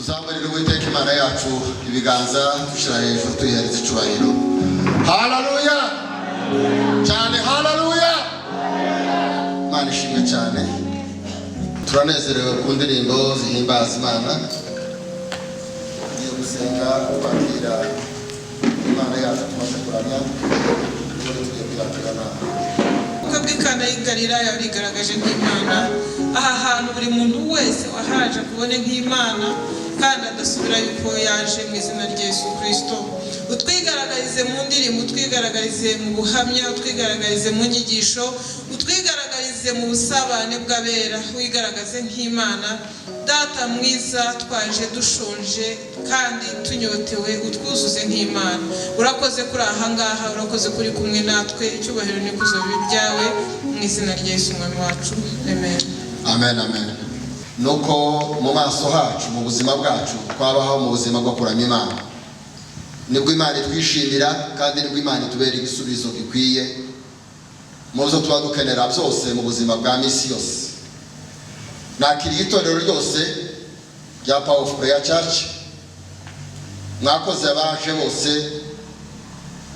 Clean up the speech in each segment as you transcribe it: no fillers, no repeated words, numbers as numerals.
tuzamurire Uwiteka Imana yacu ibiganza dushira hejuru tuyihereza icubahiro. Haleluya cyane, haleluya. Imana ishimwe cyane. Turanezerewe ku ndirimbo zihimbaza Imana. Ngiye gusenga kwakira Imana yacu tumaze kuramya. Uko bw'Ikana y'i Galilaya yarigaragaje nk'Imana. Aha hantu buri muntu wese wahaje kubone nk'Imana kandi adasubira yuko yaje mu izina rya Yesu Kristo. Utwigaragarize mu ndirimbo, utwigaragarize mu buhamya, utwigaragarize mu nyigisho, utwigaragarize mu busabane bw'abera, wigaragaze nk'Imana. Data mwiza, twaje dushonje kandi tunyotewe, utwuzuze nk'Imana. Urakoze kuri aha ngaha, urakoze kuri kumwe natwe, icyubahiro n'ikuzo byawe mu izina rya Yesu Umwami wacu. Amen. Amen, amen. Nuko mu maso hacu, mu buzima bwacu, twabaho mu buzima bwo kuramya Imana. Nibwo Imana twishimira kandi nibwo Imana tubera igisubizo gikwiye mu byo tuba dukenera byose mu buzima bwa misi yose. Nakiriye itorero ryose rya Power of Prayer Church. Mwakoze abaje bose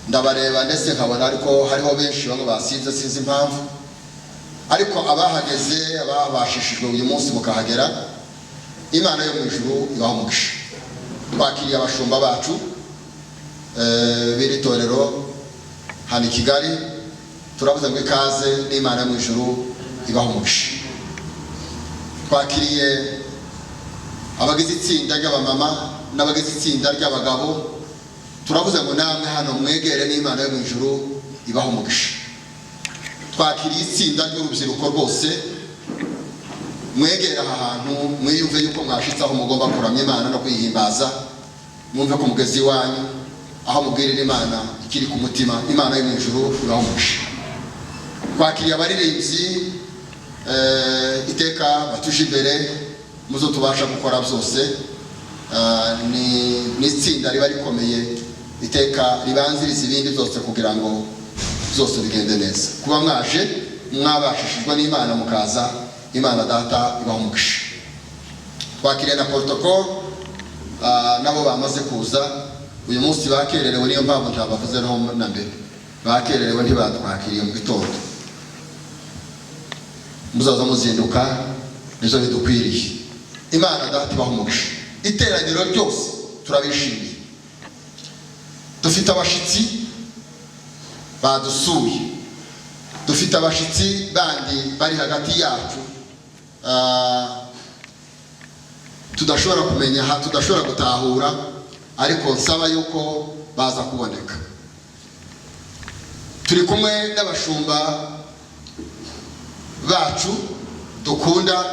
ndabareba ndetse nkabona ariko hariho benshi bamwe basibye sinzi impamvu, ariko abahageze ababashishijwe uyu munsi mukahagera, Imana yo mu ijuru ibaha umugisha. Twakiriye abashumba bacu b'iri torero hano i Kigali, turavuze ngo ikaze n'Imana yo mu ijuru ibaha umugisha. Twakiriye abagize itsinda ry'abamama n'abagize itsinda ry'abagabo, turavuze ngo namwe hano mwegere n'Imana yo mu ijuru ibaha umugisha. Twakiriye itsinda ry'urubyiruko rwose, mwegere aha hantu mwiyumve yuko mwashitse aho mugomba kuramya Imana no kwihimbaza, mwumve ko mugezi wanyu aho mubwirira Imana ikiri ku mutima. Imana yo mu ijuru ibaha umugisha. Twakiriye abaririmbyi iteka batuje imbere muzo tubasha gukora byose. Ni itsinda riba rikomeye iteka ribanziriza ibindi byose kugira ngo byose bigende neza. Kuba mwaje mwabashishijwe n'Imana mukaza, Imana Data ibaha umugisha. Twakiriye na protocol nabo bamaze kuza uyu munsi, bakererewe niyo mpamvu ntabavuze no na mbere, bakererewe ntibadwakiriye mu gitondo. Muzaza muzinduka nizo bidukwiriye. Imana Data ibaha umugisha. Iteraniro ryose turabishimiye. Dufite abashitsi badusuye, dufite abashitsi bandi bari hagati yacu tudashobora kumenya, tudashobora gutahura, ariko nsaba yuko baza kuboneka. Turi kumwe n'abashumba bacu dukunda,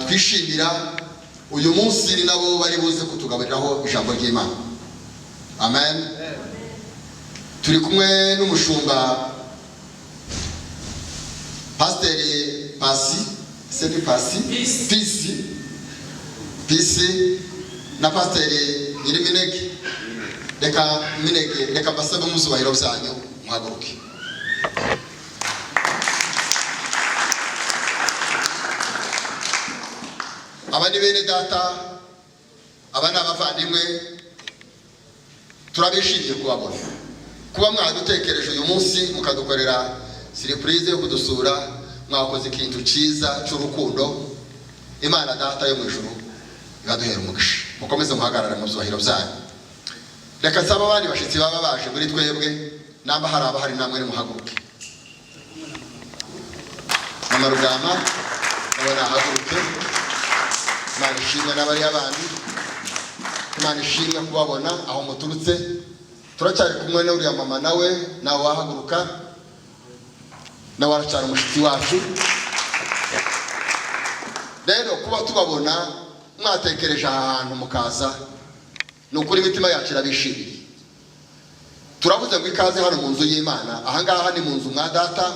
twishimira. Uyu munsi ni nabo bari buze kutugaburiraho ijambo ry'Imana. Amen. Turi kumwe n'umushumba Pasiteri Pisi na Pasiteri Nyiriminege. Reka mbasabe muzubahiro byanyu muhaguruke. Aba ni bene Data, aba ni abavandimwe, turabishimiye kubabona. Kuba mwadutekereje uyu munsi mukadukorera surprise yo kudusura, mwakoze ikintu cyiza cy'urukundo. Imana Data yo mu ijuru ibaduhera umugisha. Mukomeze muhagarara mu byubahiro byanyu. Reka nsaba abandi bashitsi baba baje muri twebwe, namba hari abahari namwe muhaguruke. Mama Rugama abona haguruke. Imana ishimwe n'abari abandi. Imana ishimwe kubabona aho muturutse. Turacyari kumwe n'uriya mama nawe wahaguruka, nawe aracyari umushitsi wacu. Rero kuba tubabona mwatekereje aha hantu mukaza, ni ukuri imitima yacu irabishimiye. Turavuze ngo ikaze hano mu nzu y'Imana. Aha ngaha ni mu nzu mwa Data,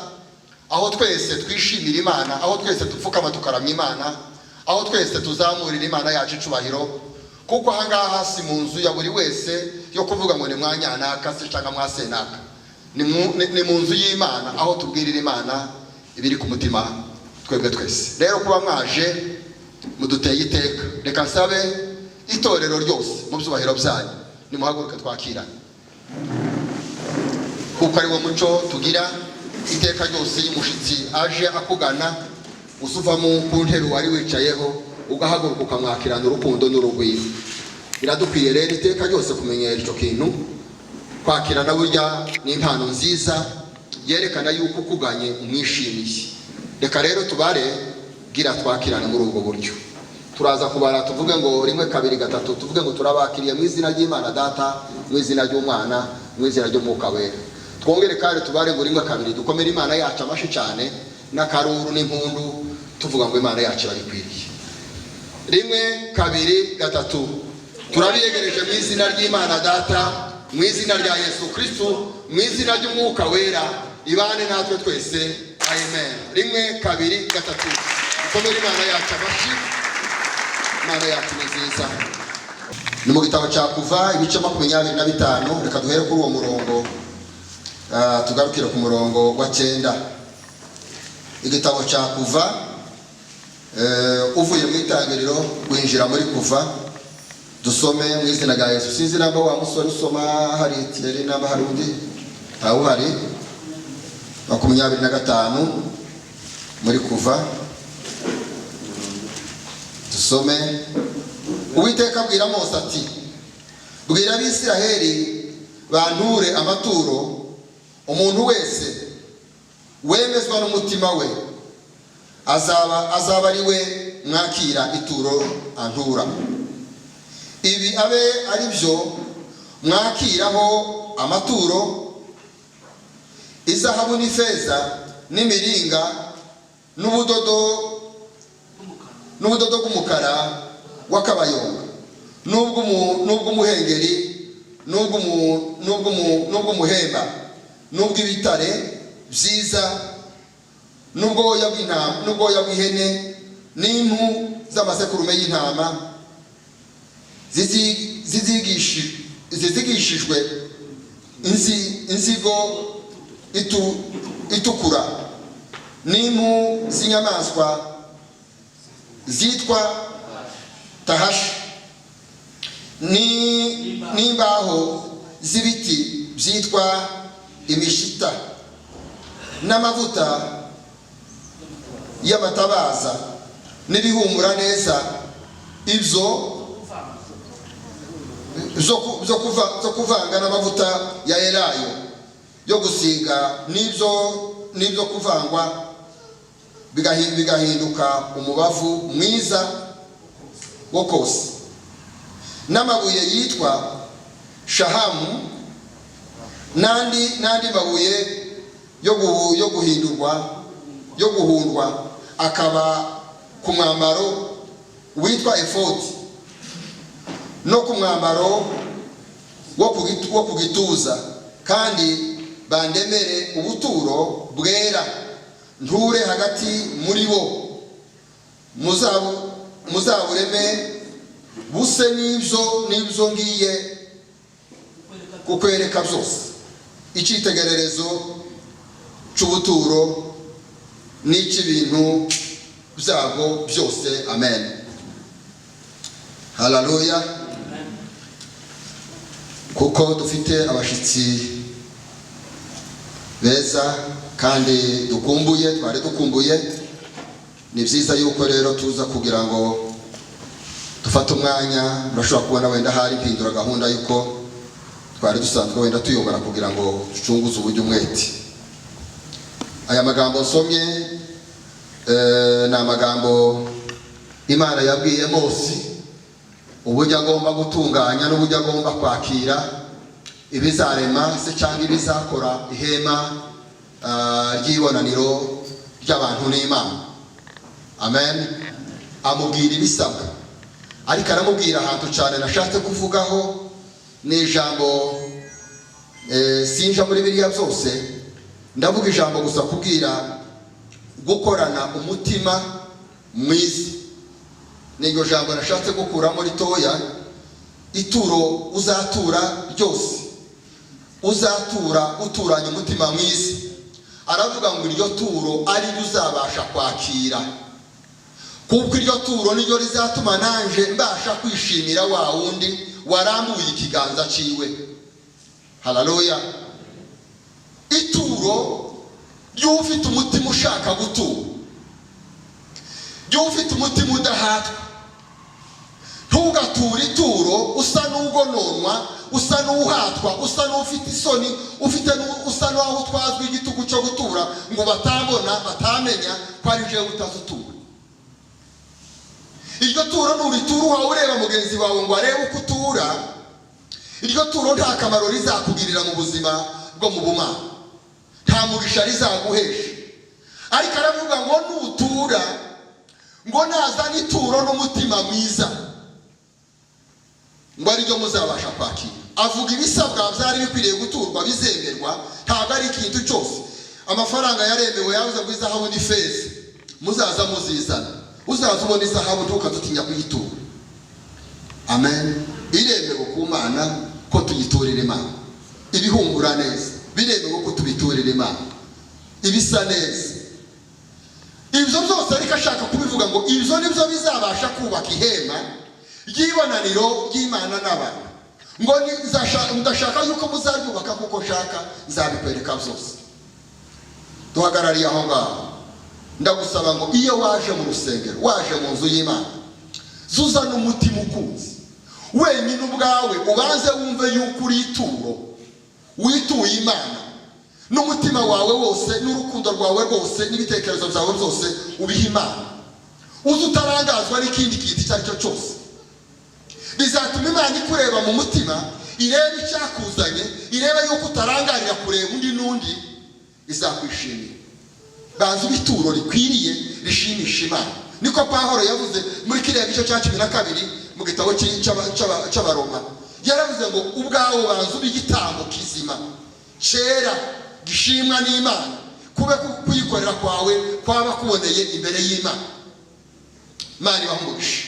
aho twese twishimira Imana, aho twese dupfukama tukaramya Imana, aho twese tuzamurira Imana yacu icubahiro. Kuko aha ngaha si mu nzu ya buri wese yo kuvuga ngo ni mwanyanaka se cyangwa mwasenaka. Ni mu nzu y'Imana, aho tubwirira Imana ibiri ku mutima twebwe twese. Rero kuba mwaje muduteye iteka, reka nsabe itorero ryose mu byubahiro byanyu nimuhaguruke twakirane, kuko ari wo muco tugira iteka ryose. y'umushitsi aje akugana usuva ku ntebe wari wicayeho ugahaguruka ukamwakirana urukundo n'urugwiro. Biradukwiye rero iteka ryose kumenyera icyo kintu. Kwakirana burya ni impano nziza yerekana yuko ukuganye umwishimiye. Reka rero tubare gira twakirana muri ubwo buryo. Turaza kubara tuvuge ngo 1 2 3, tuvuge ngo turabakiriye mu izina ry'Imana Data, mu izina ry'Umwana, mu izina ry'Umwuka Wera. Twongere kandi tubare ngo 1 2, dukomere Imana yacu amashi cyane n'akaruru n'impundu tuvuga ngo Imana yacu irabikwiriye. 1 2 3, turabiyegereje mu izina ry'Imana Data, mu izina rya Yesu Kristo, mu izina ry'Umwuka Wera, ibane natwe twese. Amen. 1 2 3, dukomere Imana yacu amashi. Imana yacu ni nziza. Ni mu gitabo cya Kuva ibice 25. Reka duhere kuri uwo murongo tugarukire ku murongo wa 9. Igitabo cya Kuva uvuye mu itangiriro winjira muri Kuva, dusome mu izina rya Yesu. Sinzi namba wa musore usoma hari Thierry namba hari undi tawo hari 25 muri Kuva. Dusome. Uwiteka abwira Mose ati, bwira Abisiraheli banture amaturo, umuntu wese wemezwa n'umutima we azaba ari we mwakira ituro antura. Ibi abe ari byo mwakiraho amaturo: izahabu n'ifeza n'imiringa n'ubudodo bw'umukara w'akabayonga n'ubw'umuhengeri n'ubw'umuhemba n'ubw'ibitare byiza n'ubwoya bw'ihene n'impu z'amasekurume y'intama zizigishijwe inzigo itukura n'impu z'inyamaswa zitwa tahashi n'imbaho z'ibiti byitwa imishita n'amavuta y'amatabaza n'ibihumura neza, ibyo zo kuvanga n'amavuta ya elayo yo gusiga n'ibyo kuvangwa bigahinduka umubavu mwiza wo kose, n'amabuye yitwa shahamu n'andi mabuye yo guhundwa akaba ku mwambaro witwa efodi no ku mwambaro wo ku gituza, kandi bandemere ubuturo bwera nture hagati muri bo, muzabureme buse n'ibyo ngiye kukwereka byose, icyitegererezo cy'ubuturo n'icy'ibintu byabo byose. Amen. Haleluya. Kuko dufite abashitsi beza kandi twari dukumbuye, ni byiza yuko rero tuza kugira ngo dufate umwanya. Urashobora kubona wenda hari mpindura gahunda yuko twari dusanzwe wenda tuyobora kugira ngo ducunguze uburyo umwete. Aya magambo nsomye ni amagambo Imana yabwiye Mose uburyo agomba gutunganya n'uburyo agomba kwakira ibizarema se cyangwa ibizakora ihema ry'ibonaniro ry'abantu n'Imana. Amen. Amubwira ibisabwa, ariko aramubwira ahantu cyane nashatse kuvugaho ni ijambo sinja muri biriya byose, ndavuga ijambo gusa kubwira gukorana umutima mwiza. Niryo jambo nashatse gukuramo ritoya. Ituro uzatura ryose uzatura uturanye umutima mwiza, aravuga ngo iryo turo ari ryo uzabasha kwakira kuko iryo turo niryo rizatuma nanje mbasha kwishimira wa wundi warambuye ikiganza ciwe. Haleluya. Ituro ry'ufite umutima ushaka gutura, ry'ufite umutima udahatwa. Ntugature ituro usa n'ugononwa, usa n'uhatwa, usa n'ufite isoni, usa n'aho utwazwa igitugu cyo gutura ngo batambona batamenya ko ari jewe utazutura. Iryo turo nuritura uhawe ureba mugenzi wawe ngo arebe uko utura, iryo turo nta kamaro rizakugirira mu buzima bwo mu bumana, nta mugisha rizaguhesha. Ariko aravuga ngo nutura ngo nazana ituro n'umutima mwiza ngo ariryo muzabasha kwakira. Avuga ibisabwa byari bikwiriye guturwa bizemerwa, ntabwo ari ikintu cyose. Amafaranga yaremewe yavuze ngo izahabu n'ifeza muzaza muzizana, uzaza ubona izahabu ntukazutinya kuyitura. Amen. Biremewe ku Mana ko tuyiturira Imana, ibihungura neza biremewe ko tubiturira Imana, ibisa neza. Ibyo byose ariko ashaka kubivuga ngo ibyo nibyo bizabasha kubaka ihema ry'ibonaniro ry'Imana n'abantu. Ngo ndashaka yuko muzaryubaka kuko nshaka nzabikwereka byose. Duhagarariye aho ngaho, ndagusaba ngo iyo waje mu rusengero, waje mu nzu y'Imana, zuzana umutima ukunze wenyine ubwawe, ubanze wumve yuko uri ituro, wituye Imana n'umutima wawe wose, n'urukundo rwawe rwose, n'ibitekerezo byawe byose ubiha Imana. Uzi utarangazwa n'ikindi kintu icyo ari cyo cyose. Bizatuma Imana ikureba mu mutima, irebe icyakuzanye, irebe yuko utarangarira kureba undi n'undi, izakwishimira. Banza ibituro rikwiriye rishimisha Imana. Niko Pawulo yavuze muri kiriya gice cya 12 mu gitabo cy'Abaroma. Yaravuze ngo ubwawo banza igitambo kizima cyera gishimwa n'Imana, kube kuyikorera kwawe kwaba kuboneye imbere y'Imana. Mani bahumugisha.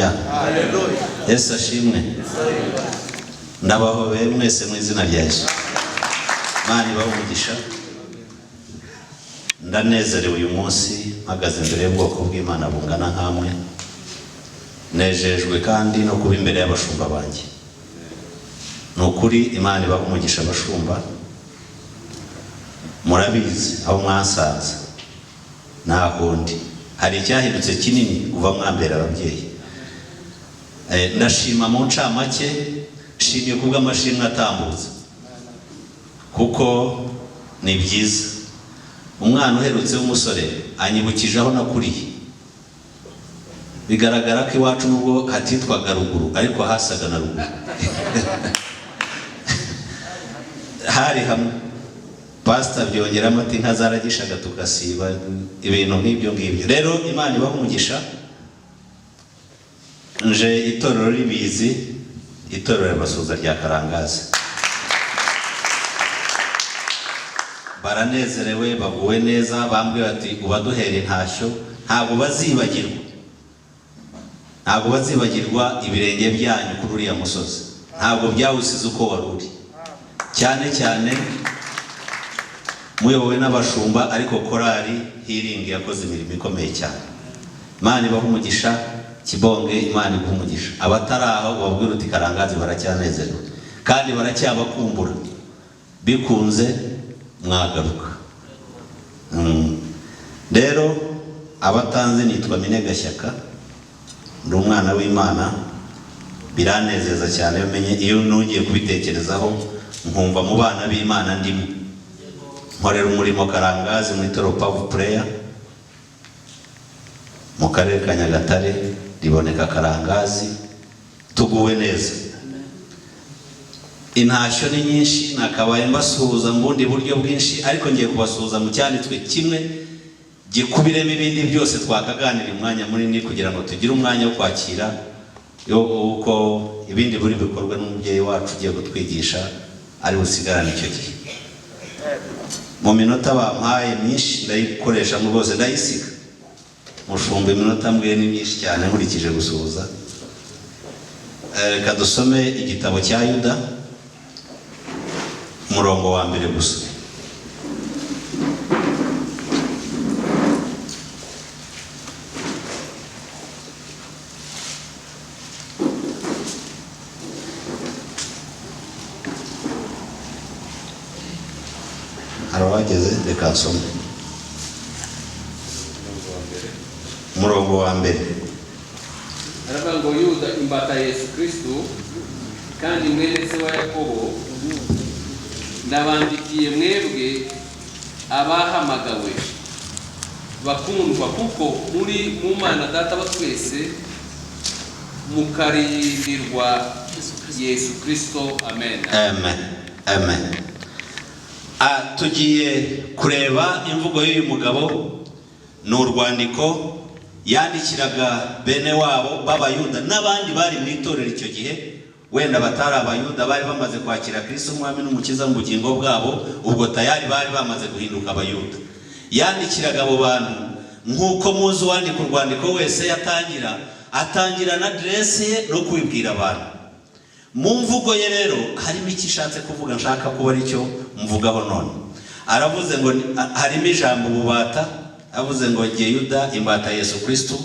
Haleluya. Yesu ashimwe. Ndabahobeye mwese mu izina rya Yesu. Imana ibahe umugisha. Ndanezerewe uyu munsi mpagaze imbere y'ubwoko bw'Imana bungana nkamwe. Nejejwe kandi no kuba imbere y'abashumba banjye. Nukuri Imana ibahe umugisha abashumba. Murabizi aho mwasaza nahundi hari icyahindutse kinini kuva mwambera ababyeyi. Ndashima mu ncamake, shimye kubwa amashimwe atambutse kuko ni byiza. Umwana uherutse w'umusore anyibukije aho nakuriye. Bigaragara ko iwacu nubwo hatitwaga ruguru ariko hasaga na ruguru. Hari hamwe pastor byongeramo ati inka zaragishaga tugasiba ibintu nk'ibyo ngibyo. Rero Imana ibahe umugisha. Nje itorero ribizi, itorero y'abasuza rya Karangazi. Baranezerewe, baguwe neza, bambwiye ati ubaduhere intashyo, ntabwo bazibagirwa ibirenge byanyu kuri uriya musozi. Ntabwo byawusize uko waruri. Cyane cyane muyobowe n'abashumba, ariko korali Healing yakoze imirimo ikomeye cyane. Imana ibahe umugisha. Kibonge, Imana ibahe umugisha. Abataraho babwira uti Karangazi baracyanezerewe kandi baracyabakumbura. Bikunze mwagaruka. Rero abatanze nitwa Minega Shyaka, ndi umwana w'Imana. Biranezeza cyane umenye iyo nongeye kubitekerezaho nkumva mu bana b'Imana ndimo. Nkorera umurimo Karangazi mu itorero Power Prayer mu karere ka Nyagatare, riboneka Karangazi, tuguwe neza. Intashyo ni nyinshi, nakabaye mbasuhuza mu bundi buryo bwinshi, ariko ngiye kubasuhuza mu cyanditswe kimwe gikubiremo ibindi byose twakaganira umwanya munini kugira ngo tugire umwanya wo kwakira uko ibindi buri bikorwa n'umubyeyi wacu ugiye gutwigisha ari busigarane icyo gihe. Mu minota bampaye myinshi ndayikoresha mu rwose ndayisiga. Mushumba iminota mbwiye ni myinshi cyane nkurikije gusuhuza. Reka dusome igitabo cya Yuda umurongo wa mbere gusa. Arabageze reka nsome umurongo wa mbere. Aravuga ngo Yuda imbata Yesu Kristo kandi mwene se wa Yakobo, ndabandikiye mwebwe abahamagawe bakundwa, kuko muri mu Mana Data wa twese mukarindirwa Yesu Kristo. Amen. Amen. Amen. Tugiye kureba imvugo y'uyu mugabo. Ni urwandiko yandikiraga bene wabo b'Abayuda n'abandi bari mu itorero icyo gihe, wenda batari Abayuda, bari bamaze kwakira Kristo umwami n'umukiza mu bugingo bwabo, ubwo tayari bari bamaze guhinduka Abayuda. Yandikiraga abo bantu nk'uko muzi uwandika urwandiko wese atangira na adresse ye no kubibwira abantu. Mu mvugo ye rero harimo icyo ishatse kuvuga, nshaka kuba ari cyo mvugaho none. Aravuze ngo harimo ijambo ububata, avuze ngo ngiye Yuda imbata Yesu Kristo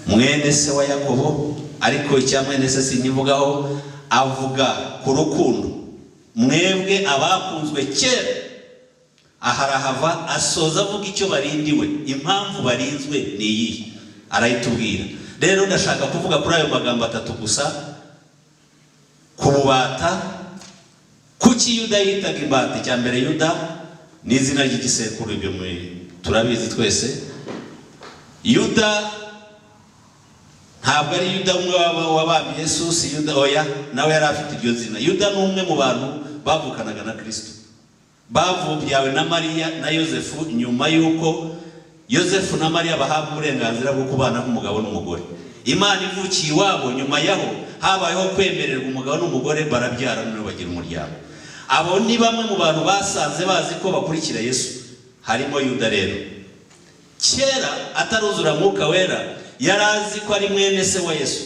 mwene se wa Yakobo, ariko icya mwene se sinyivugaho. Avuga ku rukundo, mwebwe abakunzwe kera. Aharahava asoza avuga icyo barindiwe, impamvu barinzwe ni iyi arayitubwira. Rero ndashaka kuvuga kuri ayo magambo atatu gusa. Kububata, kuki Yuda yitaga imbata? Icya mbere, Yuda ni izina ry'igisekuru, ibyo turabizi twese. Yuda ntabwo ari Yuda umwe wabambye Yesu, si Yuda oya, nawe yari afite iryo zina. Yuda ni umwe mu bantu bavukanaga na Kristo, bavubyawe na Mariya na Yosefu, nyuma y'uko Yosefu na Mariya bahabwa uburenganzira bwo kubana nk'umugabo n'umugore. Imana ivukiye iwabo, nyuma yaho habayeho kwemererwa umugabo n'umugore, barabyara none bagira umuryango. Abo ni bamwe mu bantu basanze bazi ko bakurikira Yesu, harimo Yuda. Rero kera ataruzura Mwuka Wera, yari azi ko ari mwene se wa Yesu.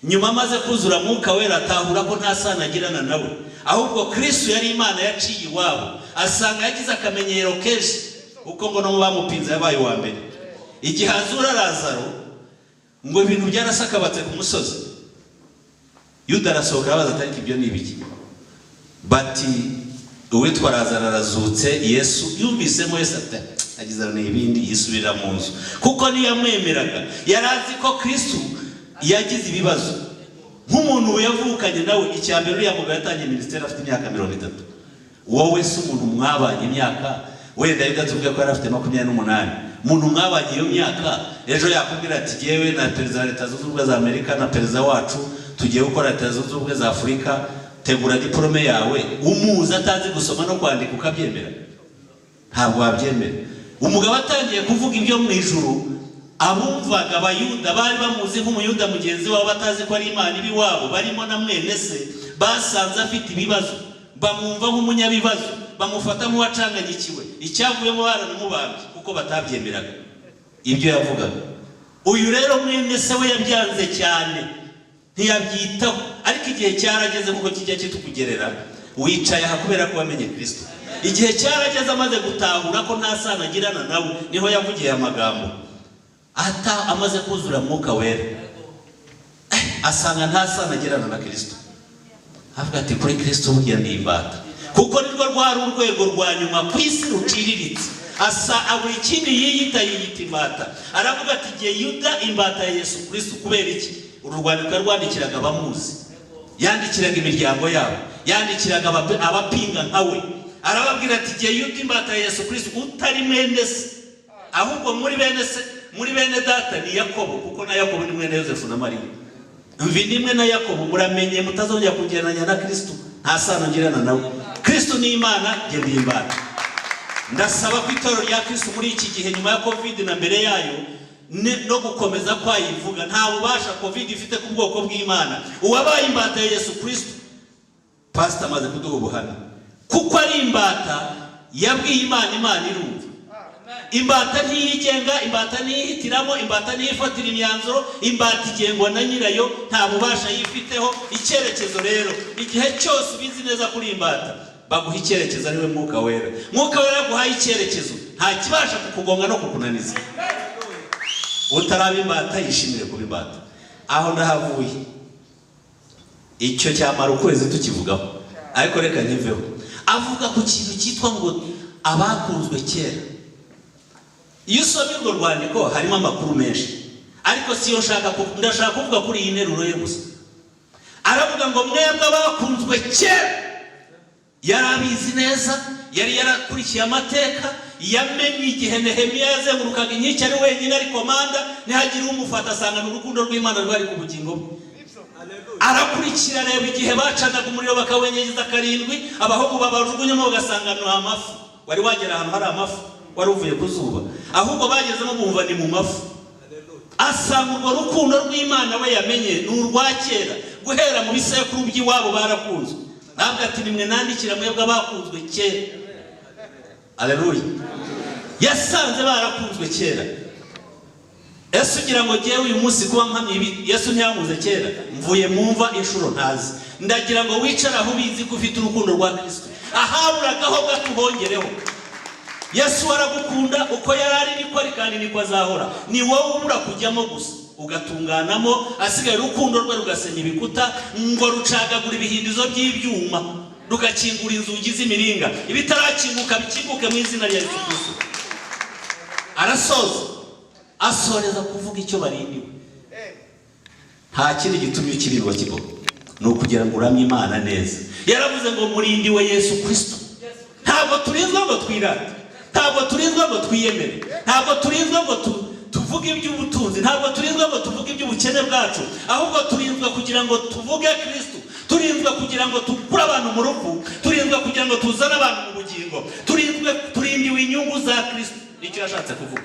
Nyuma amaze kuzura Mwuka Wera atahura ko nta sano agirana nawe, ahubwo Kristo yari Imana yaciye iwabo. Asanga yagize akamenyero kenshi uko ngo no bamupinze yabaye wa mbere. Igihe azura Lazaro ngo ibintu byarasakabatse ku musozi, Yuda arasohoka abaza ati ibyo ni ibiki? Bati uwitwa Lazaro arazutse. Yesu yumvisemo Yesu ati agizana ibindi yisubira mu nzu, kuko niyamwemeraga yarazi ko Kristo yagize ibibazo nk'umuntu yavukanye nawe. Icyambere uriya mugabo yatangiye ministeri afite imyaka 30. Wowe se umuntu mwabanye imyaka wenda bidatubwiye ko yari afite 28, umuntu mwabanye iyo myaka ejo yakubwira ati yewe na perezida wa Leta Zunze Ubumwe za Amerika na perezida wacu tugiye gukora Leta Zunze Ubumwe za Afurika, tegura diplome yawe, umuza atazi gusoma no kwandika ukabyemera? Ntabwo wabyemera. Umugabo atangiye kuvuga ibyo mu ijuru, abumvaga abayuda bari bamuzi nk'umuyuda mugenzi wabo batazi ko ari Imana ibiwabo, barimo na mwene se, basanze afite ibibazo, bamwumva nk'umunyabibazo, bamufata nk'uwacanganyikiwe, icyavuyemo baranamubambye kuko batabyemeraga ibyo yavugaga. Uyu rero mwene se we yabyanze cyane, ntiyabyitaho. Ariko igihe cyarageze kuko kijya kitukugerera, wicaye aha kubera ko wamenye Kristo. Igihe cyarageze amaze gutahura ko nta sano agirana nawe, niho yavugiye amagambo. Amaze kuzura Mwuka Wera asanga nta sano agirana na Kristo. Avuga ati kuri Kristo burya ni imbata, kuko nirwo rwari urwego rwa nyuma ku isi ruciriritse. Buri kindi yiyita imbata. Aravuga ati igihe Yuda imbata ya Yesu Kristo. Kubera iki? Uru rwandiko rwandikiraga abamuzi, yandikiraga imiryango yabo, yandikiraga abapinga nkawe. Arababwira ati igihe Yuda imbata ya Yesu Kristo utari mwene se, ahubwo muri bene se, muri bene data ni Yakobo, kuko na Yakobo ni mwene Yosefu na Mariya. Mvi nimwe na Yakobo, muramenye mutazongera kugereranya na Kristo. Nta sano ngirana nawe. Kristo ni Imana, njye ndi imbata. Ndasaba ko itorero rya Kristo muri iki gihe nyuma ya Covid na mbere yayo no gukomeza kwayivuga, nta bubasha Covid ifite ku bwoko bw'Imana. Uwabaye imbata ya Yesu Kristo, pastor amaze kuduha ubuhamya, kuko ari imbata yabwiye Imana, Imana irumva. Imbata ntiyigenga, imbata ntiyihitiramo, imbata ntiyifatira imyanzuro, imbata igengwa na nyirayo, nta bubasha yifiteho. Icyerekezo rero igihe cyose ubizi neza kuri imbata, baguha icyerekezo ariwe Mwuka Wera. Mwuka Wera yaguhaye icyerekezo, nta kibasha kukugonga no kukunaniza. Utaraba imbata yishimire kuba imbata. Aho ndahavuye icyo cyamara ukwezi tukivugaho, ariko reka ntiveho. Avuga ku kintu cyitwa ngo abakunzwe kera. Iyo usomye urwo rwandiko harimo amakuru menshi, ariko siyo ndashaka kuvuga kuri iyi nteruro ye gusa. Aravuga ngo mwebwe abakunzwe kera. Yarabizi neza, yari yarakurikiye amateka, yamenye igihe Nehemiya yazengurukaga inkike ari wenyine ari komanda, ntihagire umufata, asanga n'urukundo rw'Imana rwari ku bugingo bwe. Arakurikira reba igihe bacanaga umuriro bakawenyegeza 7, abahungu babajugunyamo bagasanga ni amafu. Wari wagera ahantu hari amafu, wari uvuye ku zuba, ahubwo bagezemo bumva ni mu mafu. Asanga urwo rukundo rw'Imana we yamenye ni urwa kera, guhera mu bisekuru by'iwabo barakunzwe. Ntabwo ati nimwe nandikira mwebwe abakunzwe kera. Haleluya. Yasanze barakunzwe kera. Yesu ugira ngo ngewe uyu munsi kuba mpamye ibi, Yesu ntiyamuze kera, mvuye mumva inshuro ntazi. Ndagira ngo wicara aho ubizi ko ufite urukundo rwa Kristo. Ahaburagaho gatubongereho. Yesu aragukunda, uko yarari niko ari kandi niko azahora. Ni wowe ubura kujyamo gusa ugatunganamo, asigaye urukundo rwe rugasenya ibikuta, ngo rucagagura ibihindizo by'ibyuma, rugakingura inzugi z'imiringa, ibitarakinguka bikinguke mu izina rya Yesu Kristo. Asoreza kuvuga icyo barindiwe. Nta kindi gitumye ukirirwa kigo, ni ukugira ngo uramye Imana neza. Yaravuze ngo murindiwe Yesu Kristo. Ntabwo turinzwe ngo twirate, ntabwo turinzwe ngo twiyemere, ntabwo turinzwe ngo tuvuge iby'ubutunzi, ntabwo turinzwe ngo tuvuge iby'ubukene bwacu, ahubwo turinzwe kugira ngo tuvuge Kristo. Turinzwe kugira ngo tukure abantu mu rupfu, turinzwe kugira ngo tuzane abantu mu bugingo, turindiwe inyungu za Kristo. Nicyo yashatse kuvuga.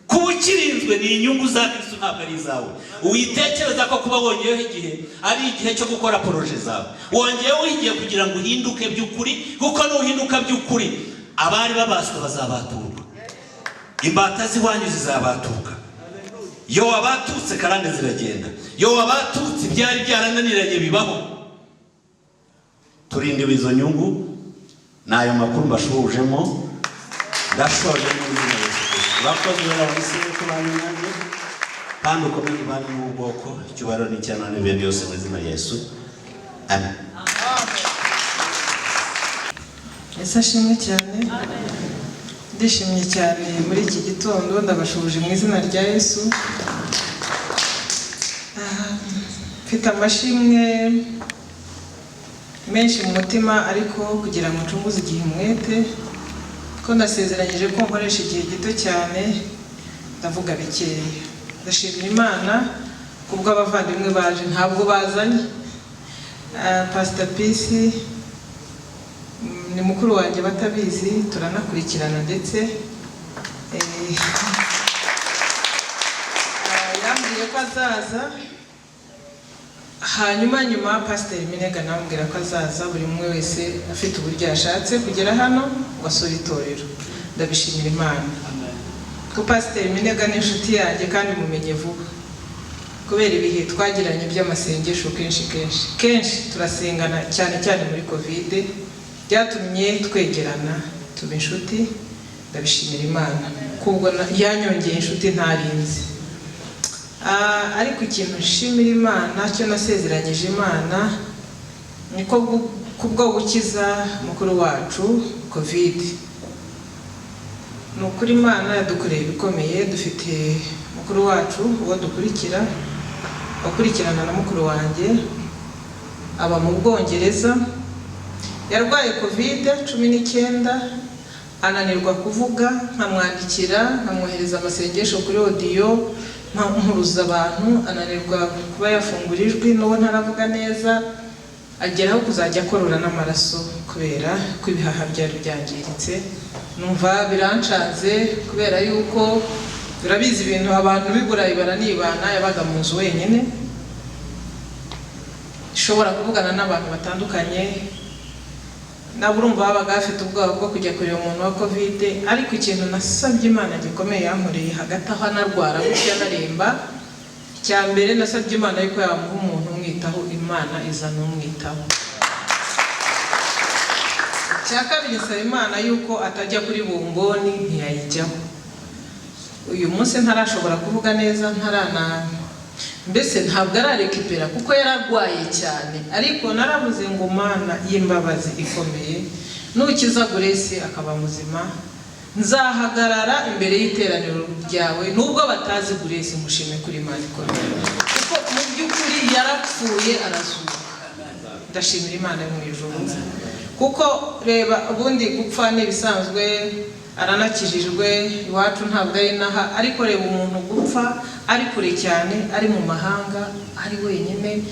Kuba ukirinzwe ni inyungu za Kristo, ntabwo ari izawe. Witekereza ko kuba wongeyeho igihe ari igihe cyo gukora poroje zawe, wongeyeho igihe kugira ngo uhinduke by'ukuri, kuko nuhinduka by'ukuri abari babaswe bazabaturwa, imbata z'iwanyu zizabatuka. yo wabatutse karande ziragenda, yo wabatutse ibyari byarananiranye bibaho. Turindiwe izo nyungu n'ayo makuru mbashubujemo. Ndashoje muri Yesu. Bakoze n'abisi kubanyanye kandi ukomeze bane mu bwoko cyubaro n'icyana n'ibyo byose mu izina rya Yesu. Amen. Yesu ashimwe cyane. Ndishimye cyane muri iki gitondo, ndabashubuje mu izina rya Yesu. Mfite amashimwe menshi mu mutima, ariko kugira ngo ncunguze igihe umwete ko ndasezeranyije ko nkoresha igihe gito cyane, ndavuga bikeya. Ndashimira Imana kubwo abavandimwe baje, ntabwo bazanye. Pastor Peace ni mukuru wanjye batabizi, turanakurikirana ndetse yambwiye ko azaza, hanyuma Pastor Minega namubwira ko azaza. Buri umwe wese afite uburyo yashatse kugera hano ngo asure itorero. Ndabishimira Imana ko Pastor Minega ni inshuti yanjye kandi mumenye vuba, kubera ibihe twagiranye by'amasengesho kenshi turasengana, cyane cyane muri Covid byatumye twegerana tuba inshuti. Ndabishimira Imana kubwo yanyongeye inshuti ntarinzi. Ariko ikintu nshimira Imana cyo nasezeranyije Imana niko kubwo gukiza mukuru wacu Covid. Nukuri Imana yadukoreye ibikomeye. Dufite mukuru wacu uwo dukurikira, bakurikirana na mukuru wanjye, aba mu Bwongereza. Yarwaye Covid-19, ananirwa kuvuga, nkamwandikira, nkamwohereza amasengesho kuri audio, mpuruza abantu, ananirwa kuba yafungura ijwi, n'uwo ntaravuga neza, ageraho kuzajya akorora n'amaraso kubera ko ibihaha byari byangiritse. Numva birancanze kubera yuko birabizi ibintu abantu b'Iburayi baranibana. Yabaga mu nzu wenyine, ishobora kuvugana n'abantu batandukanye, nabo urumva babaga bafite ubwoba bwo kujya kureba umuntu wa Covid. Ariko ikintu nasabye Imana gikomeye yankoreye hagati aho anarwara gutya anaremba, icya mbere nasabye Imana yuko yamuha umuntu umwitaho. Imana iza n'umwitaho. Icya kabiri nsaba Imana yuko atajya kuri bomboni, ntiyayijyaho. Uyu munsi ntarashobora kuvuga neza, mbese ntabwo ararekipera kuko yararwaye cyane. Ariko naravuze ngo Mana y'imbabazi ikomeye, nukiza Grace akaba muzima, nzahagarara imbere y'iteraniro ryawe nubwo batazi Grace, mushime kuri Imana ikomeye, kuko mu by'ukuri yarapfuye arazuka. Ndashimira Imana yo mu ijuru, kuko reba ubundi gupfa n'ibisanzwe, aranakijijwe iwacu ntabwo ari naha. Ariko reba umuntu gupfa ari kure cyane, ari mu mahanga, ari wenyine,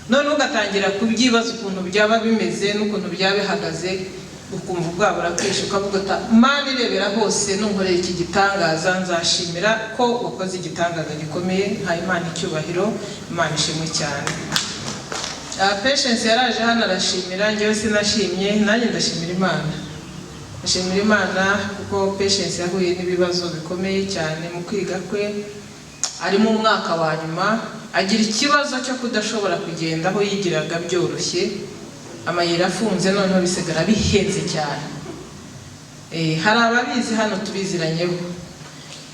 none ugatangira kubyibaza ukuntu byaba bimeze n'ukuntu byaba bihagaze, ukumva ubwabo urakwisha, ukavuga uti Mana irebera hose, nunkoreye iki gitangaza, nzashimira ko wakoze igitangaza gikomeye. Nta Imana icyubahiro, Imana ishimwe cyane. Patience yaraje hano arashimira, njyewe sinashimye, nanjye ndashimira Imana. Ndashimira Imana kuko Patience yahuye n'ibibazo bikomeye cyane mu kwiga kwe. Ari mu mwaka wa nyuma, agira ikibazo cyo kudashobora kugenda aho yigiraga byoroshye, amayira afunze, noneho bisigara bihenze cyane. Hari ababizi hano tubiziranyeho,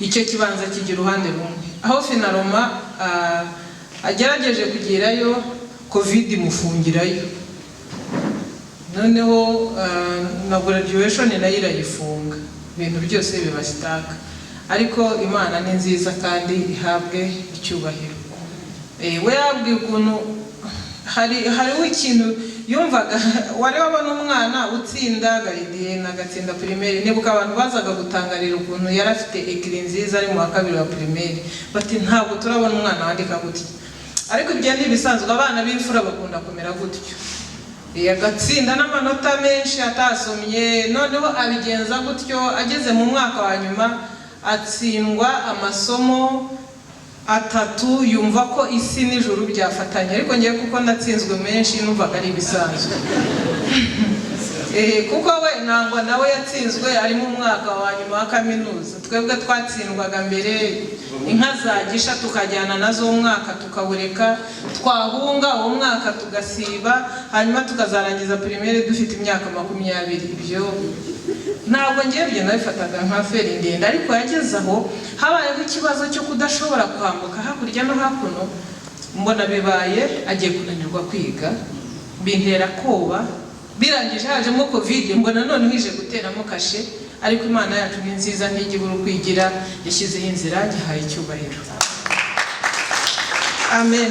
icyo kibanza kigira uruhande rumwe. Aho Finaroma agerageje kugerayo, Covid imufungirayo, noneho na graduation nayo irayifunga, ibintu byose biba sitaka. Ariko Imana ni nziza kandi ihabwe icyubahiro. We yabwiye ukuntu hariho ikintu yumvaga, wari wabona umwana utsinda garidiyene agatsinda primaire, nibuka abantu bazaga gutangarira ukuntu yari afite ekiri nziza ari mu wa kabiri wa primaire, bati ntabwo turabona umwana wandika gutya. Ariko ibyo ni bisanzwe, abana b'imfura bakunda kumera gutyo. Agatsinda n'amanota menshi atasomye, noneho abigenza gutyo. Ageze mu mwaka wa nyuma atsindwa amasomo 3, yumva ko isi n'ijuru byafatanye. Ariko ngiye kuko natsinzwe menshi, numvaga ari ibisanzwe. kuko we nangwa nawe yatsinzwe ari mu mwaka wa nyuma wa kaminuza. Twebwe twatsindwaga mbere, inka zagisha tukajyana nazo umwaka tukawureka, twahunga uwo mwaka tugasiba, hanyuma tukazarangiza primaire dufite imyaka 20. Ibyo ntabwo ngiye nabifataga nka feri ndende, ariko yageze aho habayeho ikibazo cyo kudashobora kwambuka hakurya no hakuno, mbona bibaye agiye kunanirwa kwiga, bintera koba. Birangije hajemo covid, mbona none hije guteramo kashe, ariko Imana yacu ni nziza ntigibura kwigira, yashyizeho inzira gihaye icyubahiro. Amen.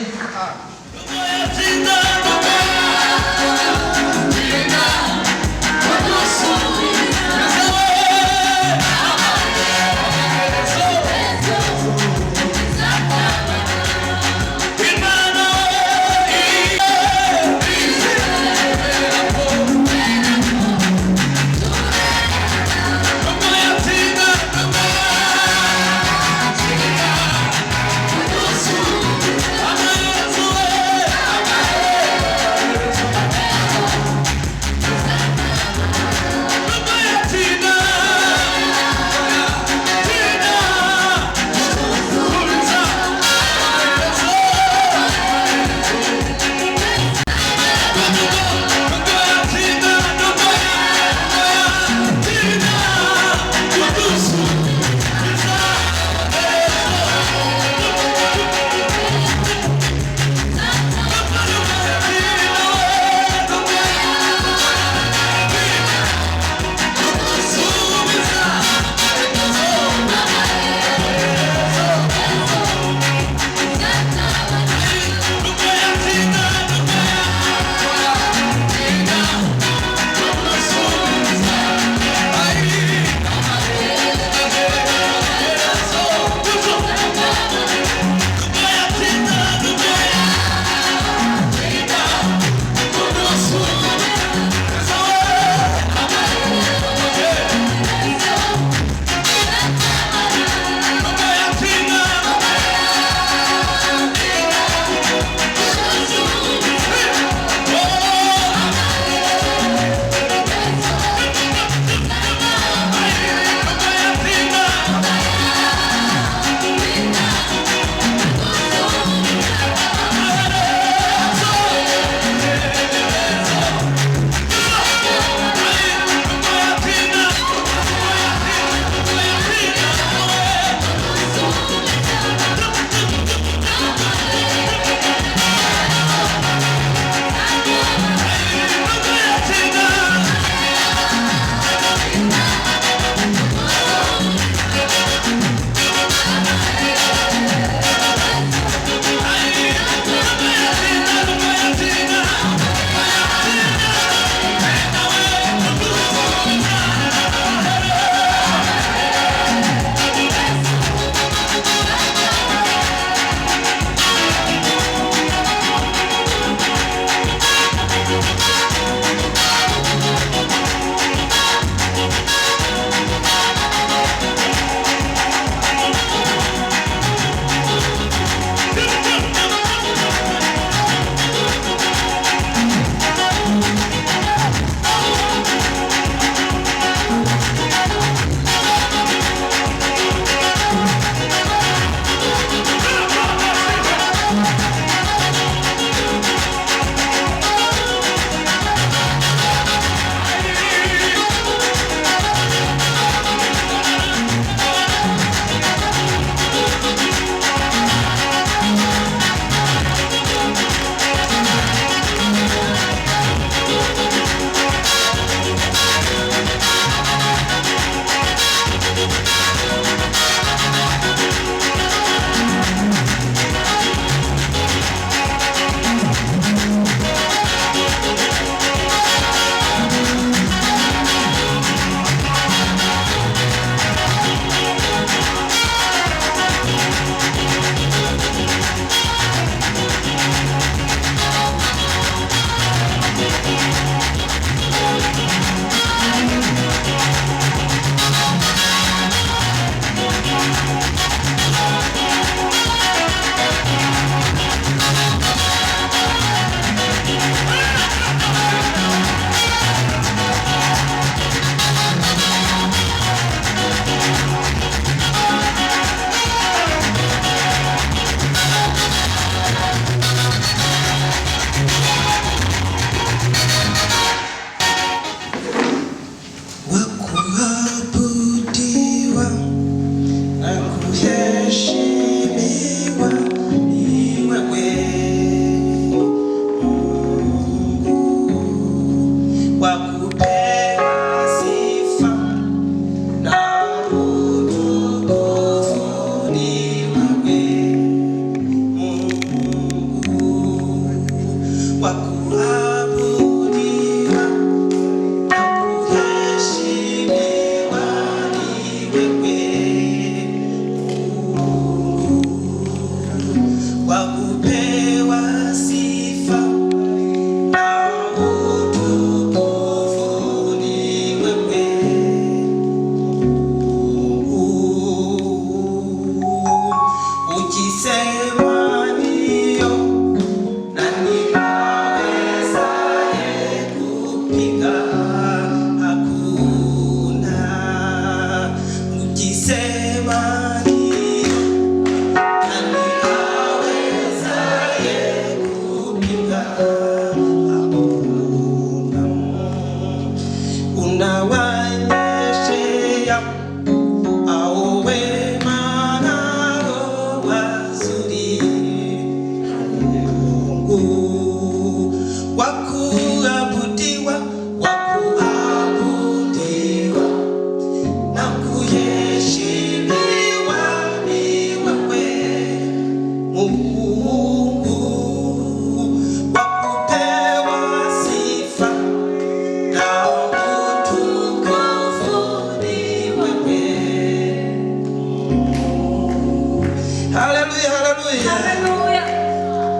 haleluya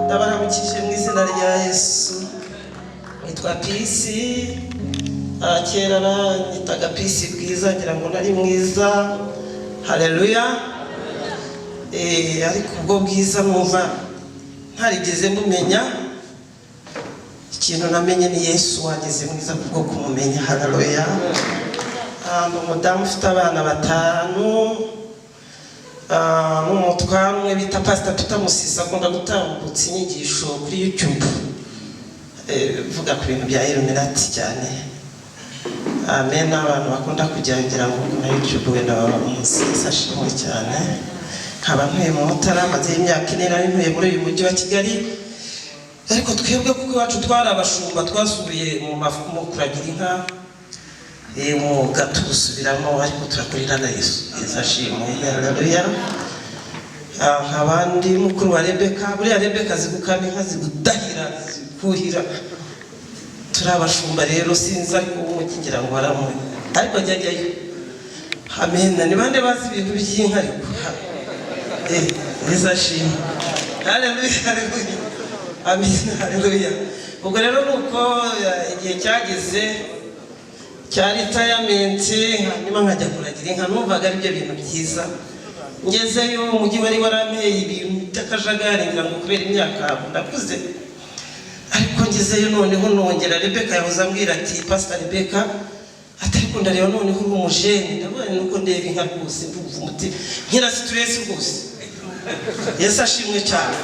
ndabaramukije mu izina rya Yesu. Nitwa Pisi, kera nitaga Pisi bwiza, ngira ngo nari mwiza. Haleluya. Ariko ubwo bwiza mwumva ntarigeze mumenya. Ikintu namenye ni Yesu wageze mwiza kubwo kumumenya. Haleluya. Umudamu ufite abana 5, n'umutware umwe bita Pastor Peter Musisa, akunda gutambutsa inyigisho kuri YouTube vuga ku bintu bya Illuminati cyane. Amen. Abantu bakunda kujyangira ngo kuri YouTube wenda Musisa ashimwe cyane. Nkaba ntuye mu Mutara, maze imyaka 4 nari ntuye muri uyu mujyi wa Kigali. Ariko twebwe kuko iwacu twari abashumba, twasubiye mu kuragira inka mu gatusubiramo, ariko turakorera na Yesu. Ashimwe. Haleluya. Nkabandi mukuru wa Rebeka, buriya Rebeka zigukana inka zigudahira zikuhira. Turabashumba rero sinzi ariko umukingira ngo baramwe, ariko ajyayo. Amen. Ni bande bazi ibintu by'inka ariko Ashimwe. Haleluya. Haleluya. Amen. Haleluya. Ubwo rero nuko igihe cyageze cya retirement, hanyuma nkajya kuragira inka, numvaga ari byo bintu byiza. Ngezeyo umujyi wari waranteye ibintu by'akajagari, ngira ngo kubera imyaka ndakuze. Ariko ngezeyo noneho nongera, Rebeka yahoze ambwira ati Pastor Rebeka, atariko ndareba noneho uri umujene, ndabona nuko ndeba inka rwose, mvuga umuti nkira stress rwose. Yesu ashimwe cyane.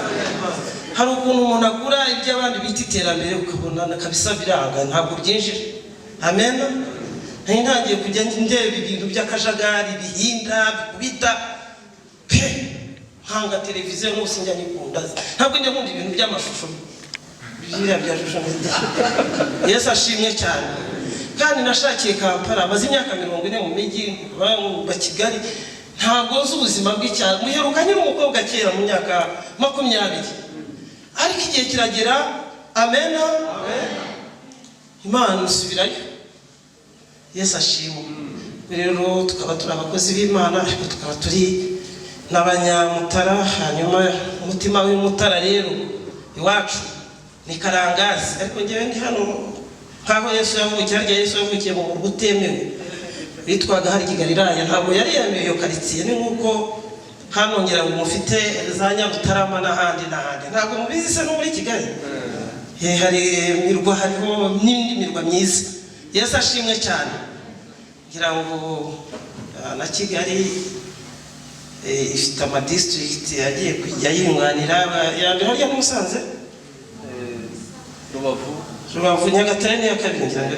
Hari ukuntu umuntu agura ibyo abandi bita iterambere ukabona kabisa biranga, ntabwo byinjije. Amen. Ntangiye kujya ndeba ibintu by'akajagari bihinda bikubita hanga televiziyo n'ubusi njya nikunda. Ntabwo njya nkunda ibintu by'amashusho biriya bya shusho. Yesu ashimwe cyane. Kandi nashakiye Kampala, maze imyaka 40 mu mijyi ba Kigali, ntabwo nzi ubuzima bw'icyaro. Muheruka nyine umukobwa kera mu myaka 20, ariko igihe kiragera. Amen. Imana usubirayo. Yesu ashimwe. Rero tukaba turi abakozi b'Imana, ariko tukaba turi n'abanyamutara. Hanyuma umutima w'Umutara rero iwacu ni Karangazi, ariko ngewe ndi hano nkaho Yesu yavukiye. Harya Yesu yavukiye mu buryo butemewe, bitwaga hari Galilaya. Ntabwo yari yemewe iyo karitsiye, ni nkuko hano ngira ngo mufite za Nyarutarama n'ahandi n'ahandi. Ntabwo mubizi se no muri Kigali hari mirwa, hariho n'indi mirwa myiza. Yesu ashimwe cyane. Ngira ngo na Kigali ifite ama district yagiye kujya yinwanira yandi harya mu Musanze, Rubavu, Nyagatare ni ya kabiri ngira ngo.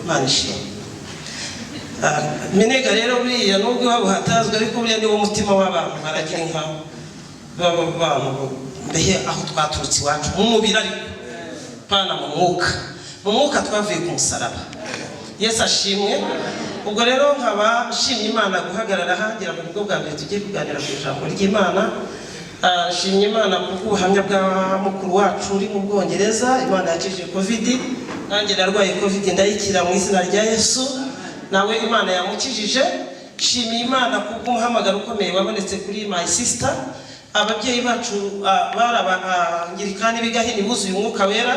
Manishimwe. Minega rero buriya nubwo waba hatazwe, ariko buriya niwo mutima w'abantu baragira inka b'abantu mbehe aho twaturutse iwacu mu mubiri, ariko pana mu mwuka. Mu mwuka twavuye ku musaraba. Yesu ashimwe. Ubwo rero nkaba nshimye Imana guhagarara hangira mu bwo bwa mbere tugiye kuganira ku ijambo ry'Imana. Nshimye Imana kubw'ubuhamya bwa mukuru wacu uri mu Bwongereza. Imana yakijije COVID, nanjye narwaye COVID ndayikira mu izina rya Yesu, nawe Imana yamukijije. Nshimiye Imana kubw'umuhamagaro ukomeye wabonetse kuri my sister. Ababyeyi bacu barabangirikani b'Igahini buzuye umwuka wera,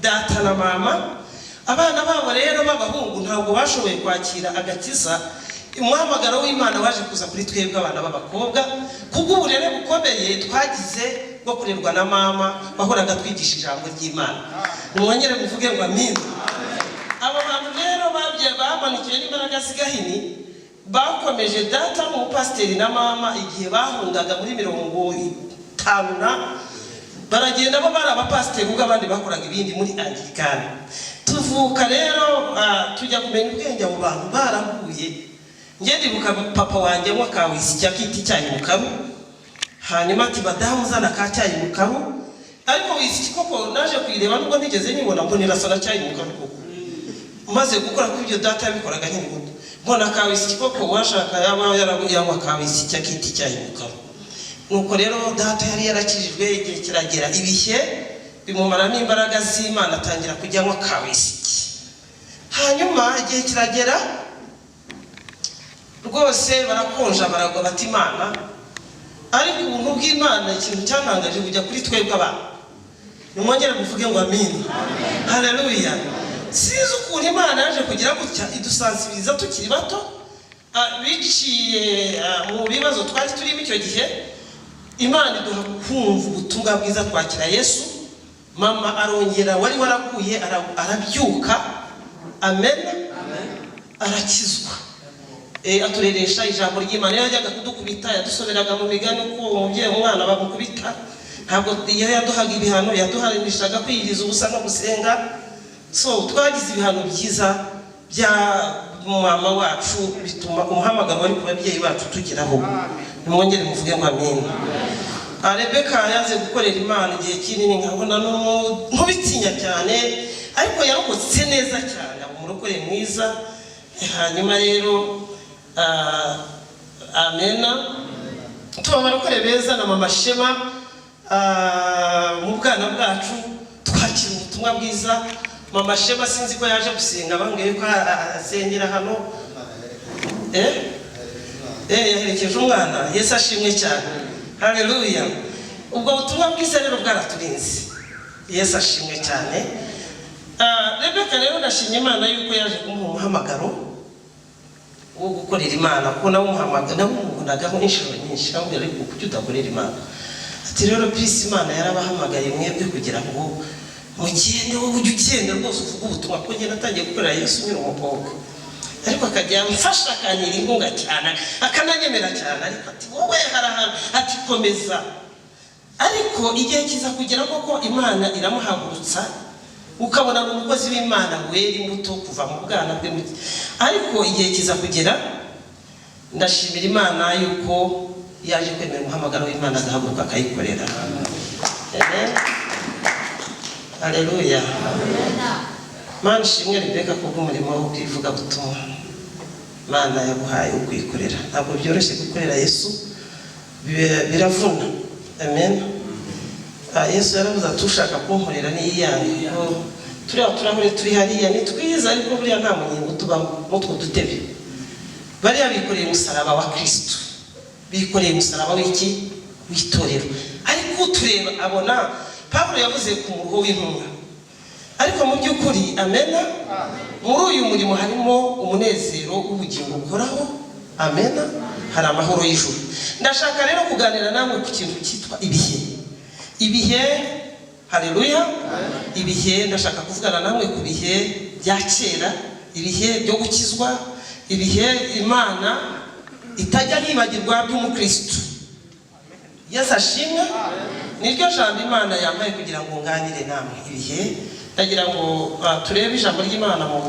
data na mama. Abana babo rero b'abahungu ntabwo bashoboye kwakira agakiza. Umuhamagaro w'Imana waje kuza kuri twebwe abana b'abakobwa kubw'uburere bukomeye twagize bwo kurerwa na mama bahoraga twigisha ijambo ry'Imana. Mwongere muvuge ngo amen. Aba bantu rero bamanikiwe n'imbaraga z'Igahini, bakomeje data mu pasiteri na mama igihe bahungaga muri 50 baragenda bo bari abapasiteri, ubwo abandi bakoraga ibindi muri Anglikani. Tuvuka rero tujya kumenya ubwenge abo bantu barahuye. Nge ndibuka papa wanjye mwa kawisi cyakiti cyayi mu karu, hanyuma ati badamu zana ka cyayi mu karu, ariko wisi koko naje kwireba nubwo ntigeze nibona mbonera sana cyayi mu karu koko. Maze gukora ku byo data yabikoraga nkiri muto, mbona kawisi koko washaka yaba yarabuyanywa kawisi cyakiti cyayi mu karu. Nuko rero data yari yarakijijwe, igihe kiragera ibihe bimumaramo imbaraga z'Imana, atangira kujyanywa kawisi. Hanyuma igihe kiragera rwose barakonja baragwa bati Imana ariko ubuntu bw'Imana ikintu cyantangaje kujya kuri twebwe abantu. Nimwongere muvuge ngo amen. Haleluya. Sizo ukuntu Imana yaje kugira gutya idusansibiriza tukiri bato, biciye mu bibazo twari turimo icyo gihe. Imana iduha kumva ubutumwa bwiza twakira Yesu. Mama arongera wari waraguye arabyuka. Amen. Arakizwa. Atureresha ijambo ry'Imana. Yajyaga kudukubita, yadusomeraga mu migani uko umubyeyi umwana bamukubita. Ntabwo iyo yaduhaga ibihano, yaduhanishaga kwiyiriza ubusa no gusenga. So twagize ibihano byiza bya mama wacu, bituma umuhamagaro wari ku babyeyi bacu tugeraho. Nimwongere muvuge ngo amen. Rebeka yaze gukorera Imana igihe kinini, nkabona ntubitinya cyane, ariko yarokotse neza cyane, umurokore mwiza. Hanyuma rero amena tuba abarokore beza na mama Shema. Mu bwana bwacu twakira ubutumwa bwiza. Mama Shema sinzi ko yaje gusenga, bambwiye ko asengera hano. Yaherekeje umwana. Yesu ashimwe cyane. Haleluya. Ubwo butumwa bwiza rero bwaraturinze. Yesu ashimwe cyane. Rebeka rero nashimye Imana yuko yaje kumuha umuhamagaro wo gukorera Imana, kuko nawe umuhamagaro namubonaga inshuro nyinshi, aho yari kuki udakorera Imana. Ati rero please Imana yarabahamagaye mwebwe kugira ngo mugende, wowe ujye ugenda rwose uvuga ubutumwa, ko njye natangiye gukorera Yesu nyine umukobwa. Ariko akajya amfasha akanira inkunga cyane, akananyemera cyane, ariko ati wowe harahana, ati komeza. Ariko igihe kiza kugera koko Imana iramuhagurutsa, ukabona umukozi w'Imana wera imbuto kuva mu bwana bwe. Ariko igihe kiza kugera, ndashimira Imana yuko yaje kwemera umuhamagaro w'Imana, agahaguruka akayikorera. Amen. Haleluya. Mana shimwe Rebeka kubw'umurimo wo kwivuga butumwa Imana yaguhaye ukwikorera. Ntabwo byoroshye gukorera Yesu, biravuna. Amen. Yesu yaravuze ati ushaka kunkorera niyange. Turiya turahure turi hariya ni twiza, ariko buriya nta munyingo tubamo n'utwo dutebe. Bariya bikoreye umusaraba wa Kristo, bikoreye umusaraba w'iki? W'itorero. Ariko tureba abona Pawulo yavuze ku muruho w'intumwa. Ariko mu by'ukuri amena, muri uyu murimo harimo umunezero w'ubugingo buhoraho. Amena. Hari amahoro y'ijuru. Ndashaka rero kuganira namwe ku kintu cyitwa ibihe. Ibihe. Haleluya. Ibihe, ndashaka kuvugana namwe ku bihe bya kera, ibihe byo gukizwa, ibihe Imana itajya yibagirwa by'umukristo. Yesu ashimwe. Niryo jambo Imana yampaye kugira ngo nganire namwe ibihe. Ndagira ngo turebe ijambo ry'Imana mu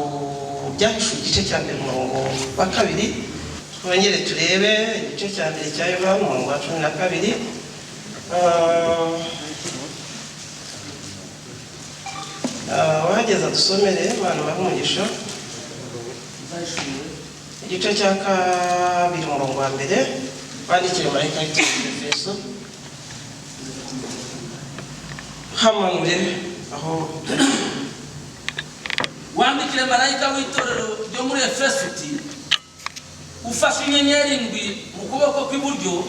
Byahishuwe igice cya mbere umurongo wa 2. Twongere turebe igice cya mbere cya Yohana umurongo wa 12. Wahageza dusomere Imana bahumugisha. Igice cya 2 umurongo wa 1. Bandikire marayika w'Efeso. Hamanure aho wandikire marayika w'itorero ryo muri Efeso uti ufashe inyenyeri indwi mu kuboko kw'iburyo,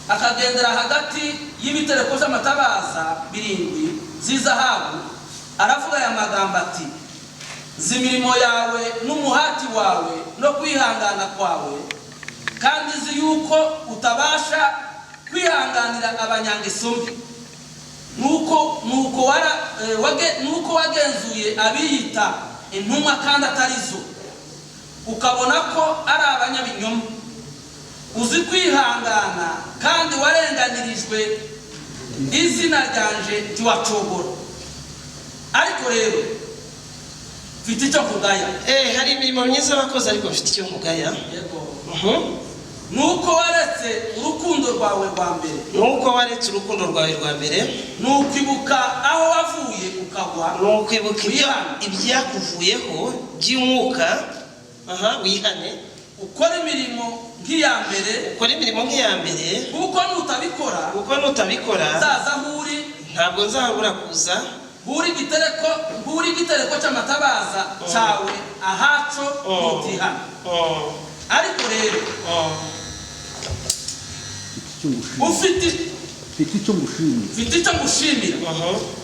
akagendera hagati y'ibitereko by'amatabaza 7 z'izahabu, aravuga aya magambo ati nzi imirimo yawe n'umuhati wawe no kwihangana kwawe, kandi nzi yuko utabasha kwihanganira abanyangeso mbi. Nuko wagenzuye abiyita intumwa kandi atarizo, ukabona ko ari abanyabinyoma. Uzi kwihangana kandi warenganirijwe, izina ryanje ntiwacogora. Ariko rero mfite icyo kugaya. hari imirimo myiza bakoze, ariko mfite icyo kugaya. Yego. Nuko waretse urukundo rwawe rwa mbere. Nuko waretse urukundo rwawe rwa mbere. Nukwibuka aho wavuye ukagwa. Nukwibuka ibyakuvuyeho by'umwuka. Wihane. Ukora imirimo nk'iya mbere. Ukora imirimo nk'iya mbere. Kuko nutabikora. Zaza huri. Ntabwo nzabura kuza. Huri igitereko cy'amatabaza cyawe ahaco ntutihana. Ariko rero ufite icyo ngushimira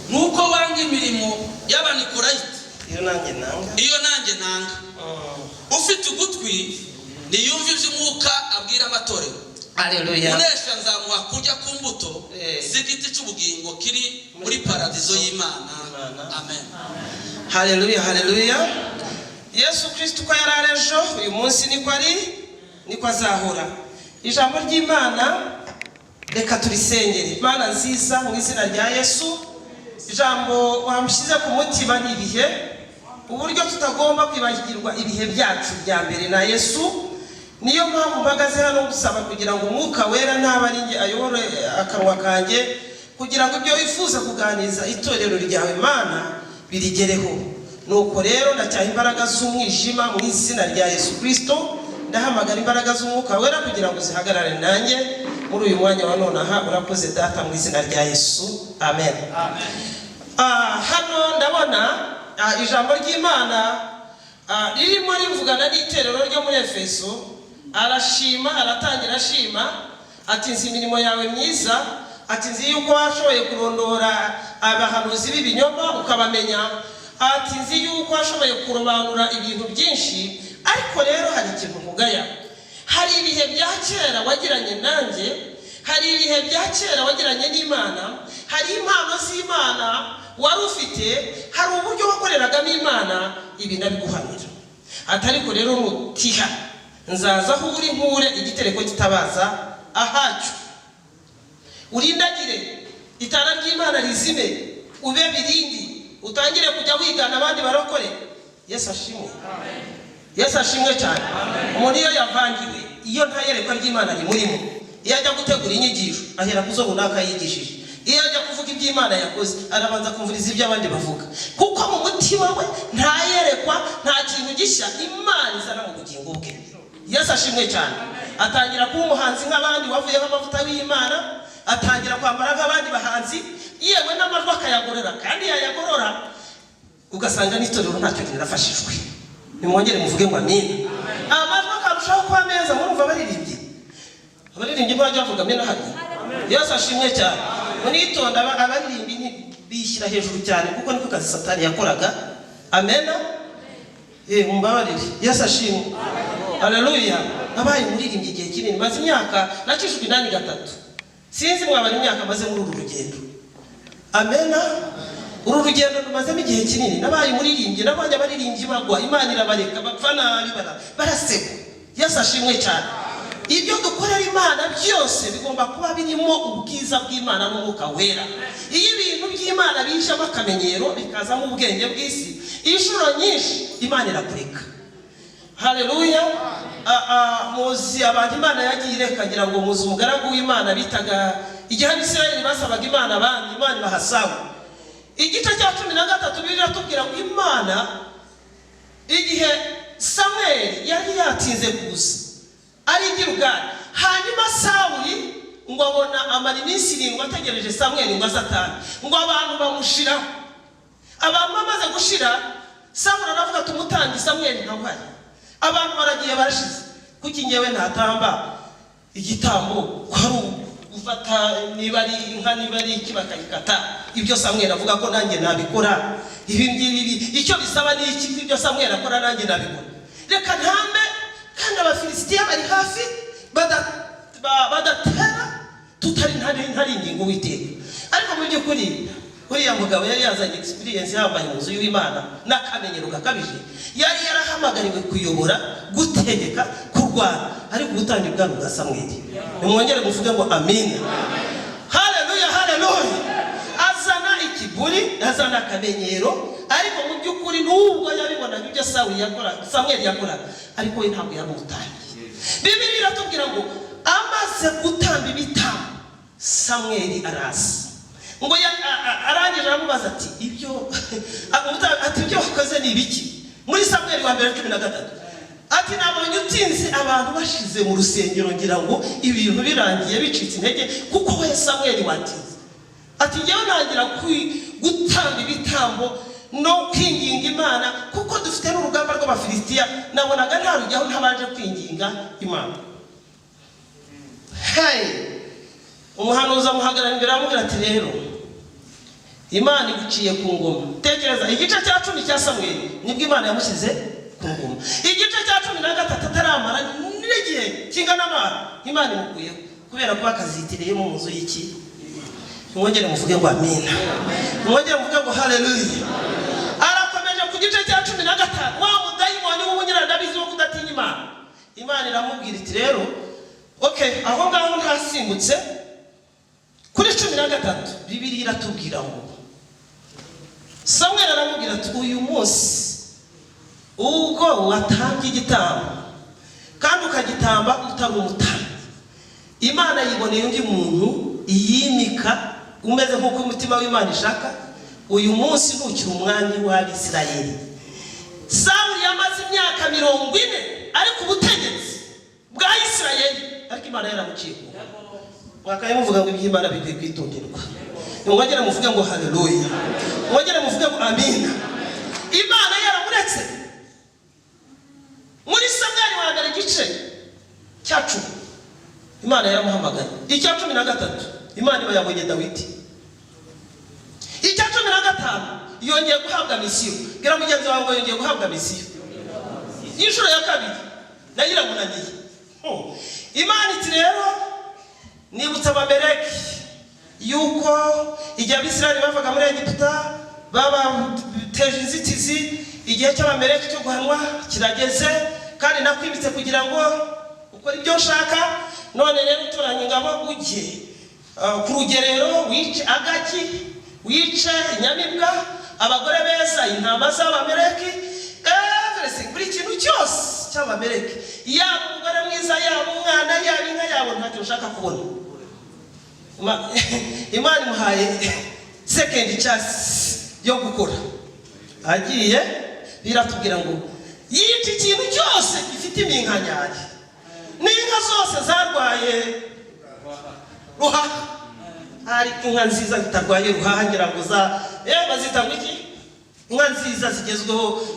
nuko wanga imirimo y'abanikorayiti iyo nanjye nanga ufite ugutwi niyumve iby'umwuka abwira amatorero. Haleluya. unesha nzamuha kurya ku mbuto z'igiti cy'ubugingo kiri muri paradizo y'Imana. Amen. Haleluya, haleluya. Yesu Kristo uko yari ari ejo uyu munsi niko azahora. Ijambo ry'Imana reka turisengere. Imana nziza mu izina rya Yesu, ijambo wamushyize ku mutima n'ibihe, uburyo tutagomba kwibagirwa ibihe byacu bya mbere na Yesu. Niyo mpamvu mpagaze hano gusaba kugira ngo Umwuka Wera ntaba ari njye ayobore akanwa kanjye, kugira ngo ibyo wifuza kuganiriza itorero ryawe Mana birigereho. Nuko rero ndacyaha imbaraga z'umwijima mu izina rya Yesu Kristo, ndahamagara imbaraga z'Umwuka Wera kugira ngo zihagarare nanjye muri uyu mwanya wa none. Aha urakoze Data mu izina rya Yesu. Amen. Hano ndabona ijambo ry'Imana ririmo rivugana n'itorero ryo muri Efeso. Aratangira ashima ati nzi imirimo yawe myiza, ati nzi yuko washoboye kurondora abahanuzi b'ibinyoma ukabamenya, ati nzi yuko washoboye kurobanura ibintu byinshi, ariko rero hari ikintu nkugaya. Hari ibihe bya kera wagiranye nanjye, hari ibihe bya kera wagiranye n'Imana, hari impano z'Imana wari ufite, hari uburyo wakoreragamo Imana, ibi nabiguhanira. Ariko rero nutiha nzaza aho uri nkure igitereko kitabaza ahacyo, urindagire itara ry'Imana rizime, ube birindi, utangire kujya wigana abandi barokore. Yesu ashimwe. Yesu ashimwe cyane. Umuntu iyo yavangiwe, iyo nta yerekwa ry'Imana rimurimo, iyo ajya gutegura inyigisho ahera kuzo runaka yigishije, iyo ajya kuvuga iby'Imana yakoze arabanza kumviriza ibyo abandi bavuga, kuko mu mutima we nta yerekwa, nta kintu gishya Imana izana mu bugingo bwe. Yesu ashimwe cyane. Atangira kuba umuhanzi nk'abandi wavuyeho amavuta y'Imana, atangira kwambara nk'abandi bahanzi, yewe n'amajwi akayagorora, kandi yayagorora ugasanga n'itorero ntacyo rirafashijwe. Nimwongere muvuge ngo amina. Amajwi akarushaho kuba meza. Murumva abaririmbyi bajya bavuga amina hano. Yesu ashimwe cyane. Munitonda abaririmbi bishyira hejuru cyane, kuko niko kazi Satani yakoraga. Amena. Mumbabarire. Yesu ashimwe. Haleluya. Nabaye muririmbyi igihe kinini, maze imyaka nakishwe 8 sinzi mwabara imyaka maze muri uru rugendo. Amena. Uru rugendo rumazemo igihe kinini, nabaye muririmbyi, nabanye abaririmbyi bagwa, Imana irabareka bapfa nabi baraseka. Yesu ashimwe cyane. Ibyo dukorera Imana byose bigomba kuba birimo ubwiza bw'Imana n'Umwuka Wera. Iyo ibintu by'Imana bijamo akamenyero bikazamo ubwenge bw'isi, inshuro nyinshi Imana irakureka. Haleluya. Muzi abantu Imana yagiye irekagira ngo muzi umugaragu w'Imana bitaga igihe Abisirayeli basabaga Imana abandi, Imana bahasabu. Igice cya 13 Bibiliya tubwira ko Imana igihe Samuel yari yatinze kuza ari Gilgali, hanyuma Sawuli ngo abona amara iminsi 7 ategereje Samuel ngo azatane, ngo abantu bamushiraho. Abantu bamaze gushira, Sawuli aravuga ati umutangi Samuel ntawari. Abantu baragiye barashize, kuki ngewe ntatamba igitambo kwari ufata niba ari inka niba ari ikibakayikata. Ibyo Samuel avuga ko nanjye nabikora. Ibi icyo bisaba ni iki? Ibyo Samuel akora nanjye nabikora. Reka ntambe, kandi Abafilisitiya bari hafi badatera tutari ntari ingingo witeka. Ariko mu by'ukuri uriya mugabo yari yazanye experience yambaye mu nzu y'Imana n'akamenyero gakabije, yari yarahamagariwe kuyobora, gutegeka, kurwana, ariko ubutandi bwabo bwa Samuel. Nimwongere muvuge ngo amina. Haleluya, haleluya. Azana ikiburi, azana akamenyero, ariko mu by'ukuri nubwo yabibonaga ibyo Samuel yakora, ariko we ntabwo yamutangiye. Bibiliya iratubwira ngo amaze gutamba ibitambo Samuel araza, ngo arangije aramubaza ati ibyo wakoze ni ibiki? Muri Samuel wa 1:13 ati nabonye utinze abantu bashize mu rusengero ngira ngo ibintu birangiye bicitse intege, kuko we Samuel watinze. Ati ngewe nangira gutamba ibitambo no kwinginga Imana, kuko dufite n'urugamba rw'Abafilisitiya, nabonaga nta rujyaho ntabanje kwinginga Imana. umuhanuzi amuhagarara imbere amubwira ati rero Imana iguciye ku ngoma. Tekereza igice cya 10 cya Samweli nibwo Imana yamushyize ku ngoma. Igice cya 13 ataramara n'igihe kingana amara Imana imukuyeho kubera ko akazitireye mu nzu y'iki. Mwongere muvuge ngo amina. Mwongere muvuge ngo haleluya. Arakomeje ku gice cya 15 wa mudayimoni w'umunyiranabizi wo kudatinya Imana. Imana iramubwira iti rero okay aho ngaho ntasimbutse kuri 13 Bibiliya iratubwira ngo Samweli aramubwira ati uyu munsi ubwo watanga igitambo kandi ukagitamba utari umutambyi, Imana yiboneye undi muntu iyimika umeze nk'uko umutima w'Imana ishaka. Uyu munsi ntukiri umwami w'Abisirayeli. Sawuli yamaze imyaka 40 ari ku butegetsi bwa Isirayeli, ariko Imana yaramuciye. Mwakaye muvuga ngo iby'Imana bikwiye kwitonderwa. Mwongere muvuge ngo haleluya. Mwongere muvuge ngo amina. Imana yaramuretse. Muri Samweli wa mbere gice cya 10 Imana yaramuhamagaye. Icya 13 Imana iba yabonye Dawidi. Icya 15 yongeye guhabwa misiyo. Gira mugenzi wawe ngo yongeye guhabwa misiyo. Inshuro ya kabiri nayo iramunaniye. Imana iti rero nibutsa Abameleki yuko igihe Abisirayeli bavaga muri Egiputa babateje inzitizi, igihe cy'Abameleki cyo guhanwa kirageze kandi nakwibitse kugira ngo ukora ibyo ushaka. None rero utoranye ingabo ujye ku rugerero wice Agagi, wice inyamibwa, abagore beza, intama z'Abameleki, buri kintu cyose cy'Abameleki, yaba umugore mwiza, yaba umwana, yaba inka, yaba ntacyo ushaka kubona. Imana imuhaye second chance yo gukora. Agiye biratubwira ngo yica ikintu cyose gifite iminkanyari. N'inka zose zarwaye ruha, ariko inka nziza zitarwaye ruha ngira ngo bazita ngo iki, inka nziza zigezweho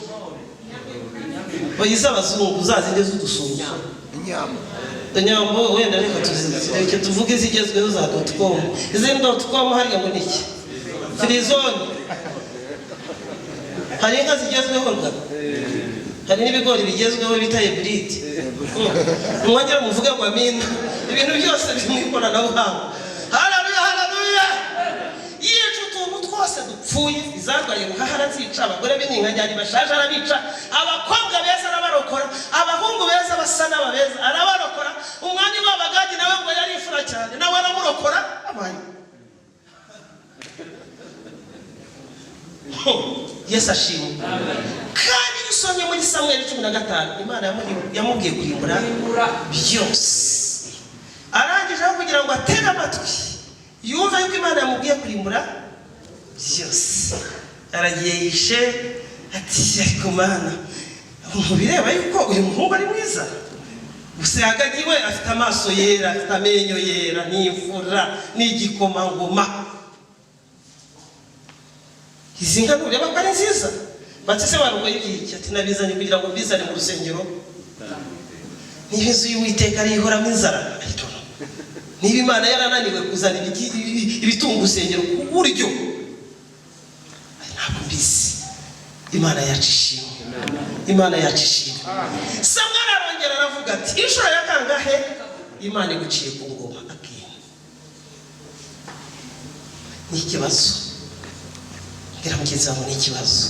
bayiza abazungu zazinde z'udusumba Inyambo wenda reka tuzike tuvuge zigezweho za .com. Izi .com hariya ngo niki Frizone, hari inka zigezweho nga, hari n'ibigori bigezweho bita hybrid. Mwongere muvuge ngo amina. Ibintu byose bimwikora na buhanga. Haleluya haleluya. Yica utuntu twose dupfuye, izarwaye ruhahara zica, abagore b'inkanyari bashaje arabica, abakobwa beza arabarokora, abahungu beza basa n'ababeza arabarokora. Umwami w'Abagadi nawe ngo yari ifura cyane nawe aramurokora. Yesu ashimwe. Kandi usomye muri Samweli 15 Imana yamubwiye kurimbura byose. Arangije kugira ngo atege amatwi yumva yuko Imana yamubwiye kurimbura byose. Aragiye yishe ati ariko Mana mubireba yuko uyu muhungu ari mwiza. Gusa Agagi we afite amaso yera, afite amenyo yera, n'imfura n'igikomangoma. Izi ngano ureba ko ari nziza. Batise barugoye iki ati nabizanye kugira ngo bizane mu rusengero. Nibizu y'Uwiteka ari ihoramo inzara. Niba Imana yarananiwe kuzana ibitunga urusengero ku buryo ntabwo mbizi. Imana yacishimwe. Imana yacishimwe. Samweli arongera aravuga ati inshuro ya kangahe Imana iguciye ku ngoma akina. Ni ikibazo. Ngira mugenzi wanjye ni ikibazo.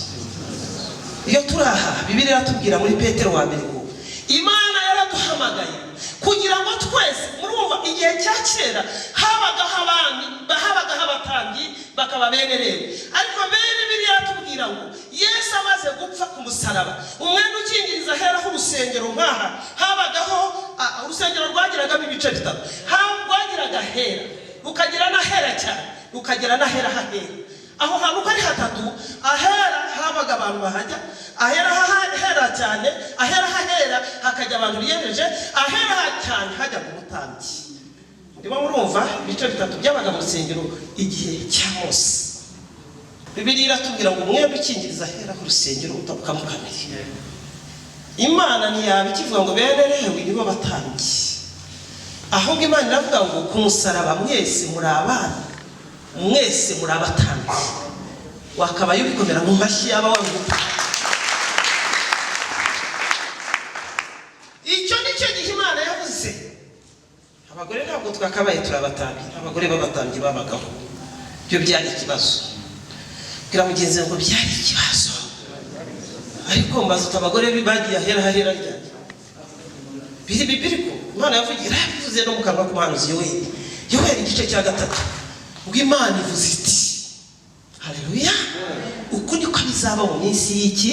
Iyo turaha Bibiliya iratubwira muri Petero wa mbere ngo Imana yaraduhamagaye kugira ngo twese murumva igihe cya kera habagaho abami, habagaho abatambyi bakaba bene rero, ariko bene Bibiliya iratubwira ngo Yesu amaze gupfa ku musaraba, umwenda ukingiriza hera h'urusengero nk'aha habagaho urusengero rwagiragamo ibice bitatu. Rwagiraga hera, rukagira n'ahera cyane, rukagira n'ahera hahera. Aho hantu kari hatatu, ahera habaga abantu bahajya, ahera hahera cyane, ahera hahera hakajya abantu biyemeje, ahera cyane hajya ku mutambyi. Ndimo murumva ibice bitatu byabaga mu rusengero igihe cya Mose. Bibiliya iratubwira ngo umwenda ukingiriza ahera ku rusengero utabuka mu kabiri. Imana ntiyabikivuga ngo bene Lewi nibo batambyi. ahubwo Imana iravuga ngo ku musaraba mwese muri abana, mwese muri abatambyi. Wakabaye ubikomera mu mashyi yaba wanguka. Icyo nicyo gihe Imana yavuze. Abagore ntabwo twakabaye turabatambyi, abagore b'abatambyi babagaho. Byo byari ikibazo. Kira mugenzi ngo byari ikibazo. Ariko mbaza abagore bibagiye ahera ryari. Biriko Imana yavugira bivuze no mu kanwa k'umuhanuzi Yoweli igice cya 3. Ngo Imana ivuze iti haleluya, uko niko bizaba mu minsi y'iki,